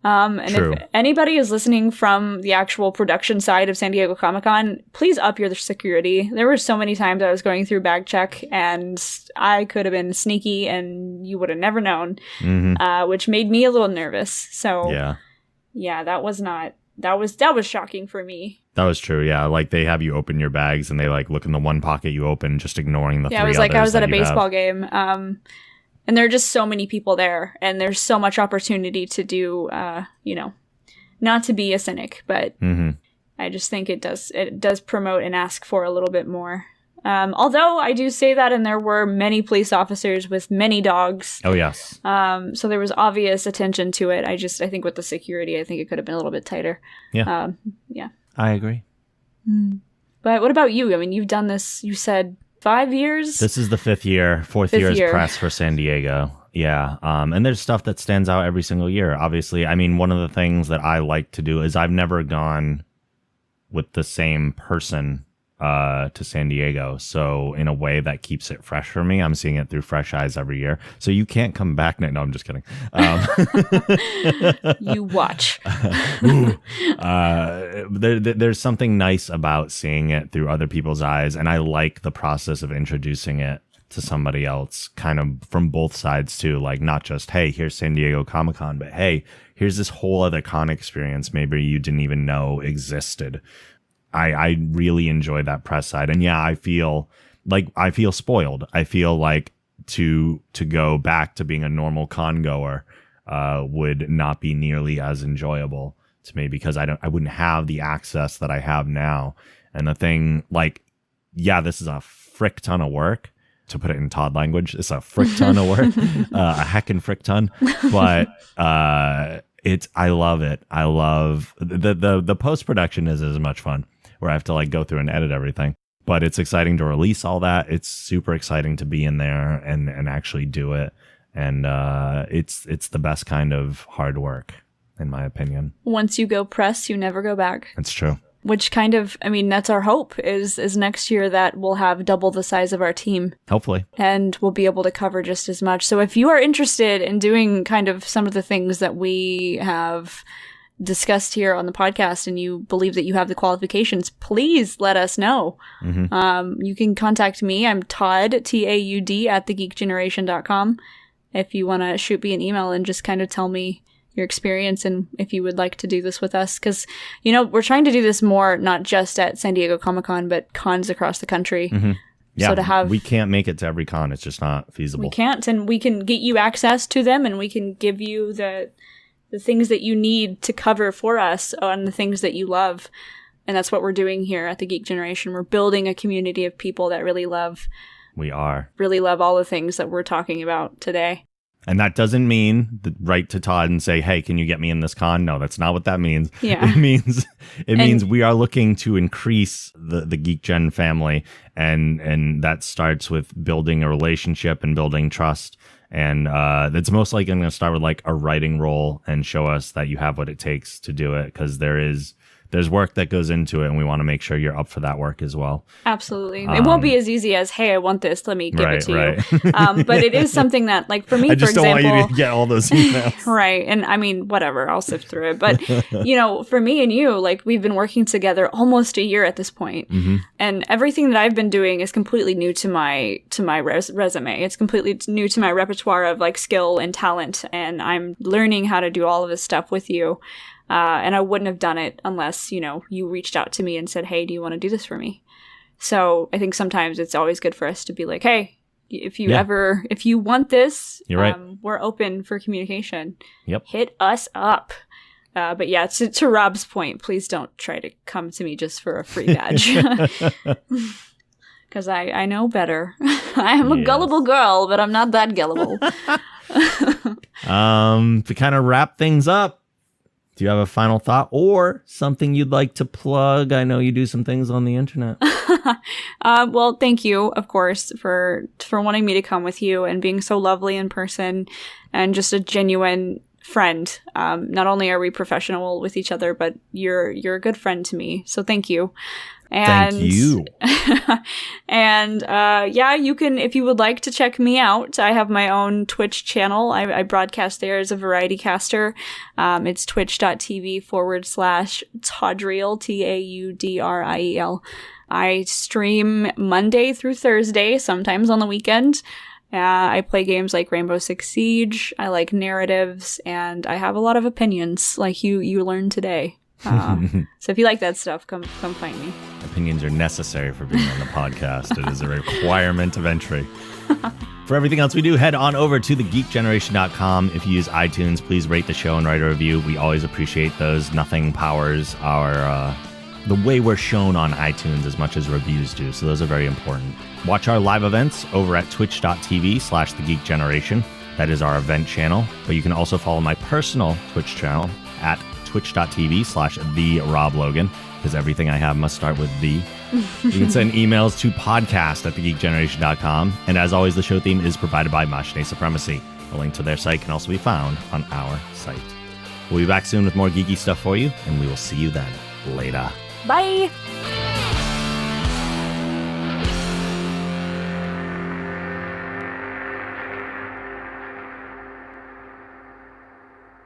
And True. if anybody is listening from the actual production side of San Diego Comic-Con, please up your security. There were so many times I was going through bag check and I could have been sneaky and you would have never known, which made me a little nervous. So yeah, that was shocking for me. That was true. Yeah. Like they have you open your bags and they like look in the one pocket you open, just ignoring the three it was others like I was that at a you baseball have. game. And there are just so many people there, and there's so much opportunity to do, not to be a cynic, but I just think it does promote and ask for a little bit more. Although I do say that, and there were many police officers with many dogs. Oh, yes. So there was obvious attention to it. I think with the security, I think it could have been a little bit tighter. Yeah. Yeah. I agree. But what about you? I mean, you've done this, you said 5 years? This is the fourth year is press for San Diego. Yeah. And there's stuff that stands out every single year. Obviously, I mean, one of the things that I like to do is I've never gone with the same person to San Diego. So in a way that keeps it fresh for me. I'm seeing it through fresh eyes every year. So you can't come back. No, I'm just kidding. You watch. There's something nice about seeing it through other people's eyes. And I like the process of introducing it to somebody else, kind of from both sides too. Like not just, hey, here's San Diego Comic-Con, but hey, here's this whole other con experience maybe you didn't even know existed. I really enjoy that press side. And yeah, I feel spoiled. I feel like to go back to being a normal con goer would not be nearly as enjoyable to me because I wouldn't have the access that I have now. And the thing, like, yeah, this is a frick ton of work. To put it in Todd language, it's a frick ton of work, a heckin' frick ton. But I love it. I love the post production is as much fun. Where I have to like go through and edit everything. But it's exciting to release all that. It's super exciting to be in there and actually do it. And it's the best kind of hard work, in my opinion. Once you go press, you never go back. It's true. Which kind of, I mean, that's our hope is next year that we'll have double the size of our team. Hopefully. And we'll be able to cover just as much. So if you are interested in doing kind of some of the things that we have discussed here on the podcast and you believe that you have the qualifications, please let us know. You can contact me. I'm Taud, Taud at thegeekgeneration.com. If you want to shoot me an email and just kind of tell me your experience and if you would like to do this with us. Because, we're trying to do this more, not just at San Diego Comic-Con, but cons across the country. Yeah, so we can't make it to every con. It's just not feasible. We can't, and we can get you access to them and we can give you the things that you need to cover for us on the things that you love. And that's what we're doing here at the Geek Generation. We're building a community of people that really love all the things that we're talking about today. And that doesn't mean write to Todd and say, hey, can you get me in this con? No, that's not what that means. Yeah. It means we are looking to increase the Geek Gen family. And that starts with building a relationship and building trust. And it's most likely going to start with like a writing role and show us that you have what it takes to do it. Because there's work that goes into it, and we want to make sure you're up for that work as well. Absolutely. It won't be as easy as, hey, I want this, let me give it to you. But it is something that, like, for me, I just for example, don't want you to get all those emails. Right. And I mean, whatever, I'll sift through it. But, for me and you, like, we've been working together almost a year at this point. And everything that I've been doing is completely new to my resume. It's completely new to my repertoire of, like, skill and talent. And I'm learning how to do all of this stuff with you. And I wouldn't have done it unless, you reached out to me and said, hey, do you want to do this for me? So I think sometimes it's always good for us to be like, hey, if you want this, you're right. We're open for communication. Yep. Hit us up. But yeah, to Rob's point, please don't try to come to me just for a free badge. Because I know better. I am a gullible girl, but I'm not that gullible. To kind of wrap things up, do you have a final thought or something you'd like to plug? I know you do some things on the internet. Well, thank you, of course, for wanting me to come with you and being so lovely in person and just a genuine friend. Not only are we professional with each other, but you're a good friend to me. So thank you. And, Thank you. and yeah, you can, if you would like to check me out, I have my own Twitch channel. I broadcast there as a variety caster. It's twitch.tv/Taudriel, Taudriel. I stream Monday through Thursday, sometimes on the weekend. I play games like Rainbow Six Siege. I like narratives, and I have a lot of opinions, like you learned today. So if you like that stuff, come find me. Opinions are necessary for being on the podcast. It is a requirement of entry. For everything else we do, head on over to thegeekgeneration.com. If you use iTunes, please rate the show and write a review. We always appreciate those. Nothing powers our the way we're shown on iTunes as much as reviews do. So those are very important. Watch our live events over at twitch.tv/thegeekgeneration. That is our event channel. But you can also follow my personal Twitch channel at twitch.tv/TheRobLogan, because everything I have must start with the. You can send emails to podcast@thegeekgeneration.com. And as always, the show theme is provided by Machine Supremacy. A link to their site can also be found on our site. We'll be back soon with more geeky stuff for you, and we will see you then. Later. Bye!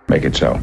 Make it so.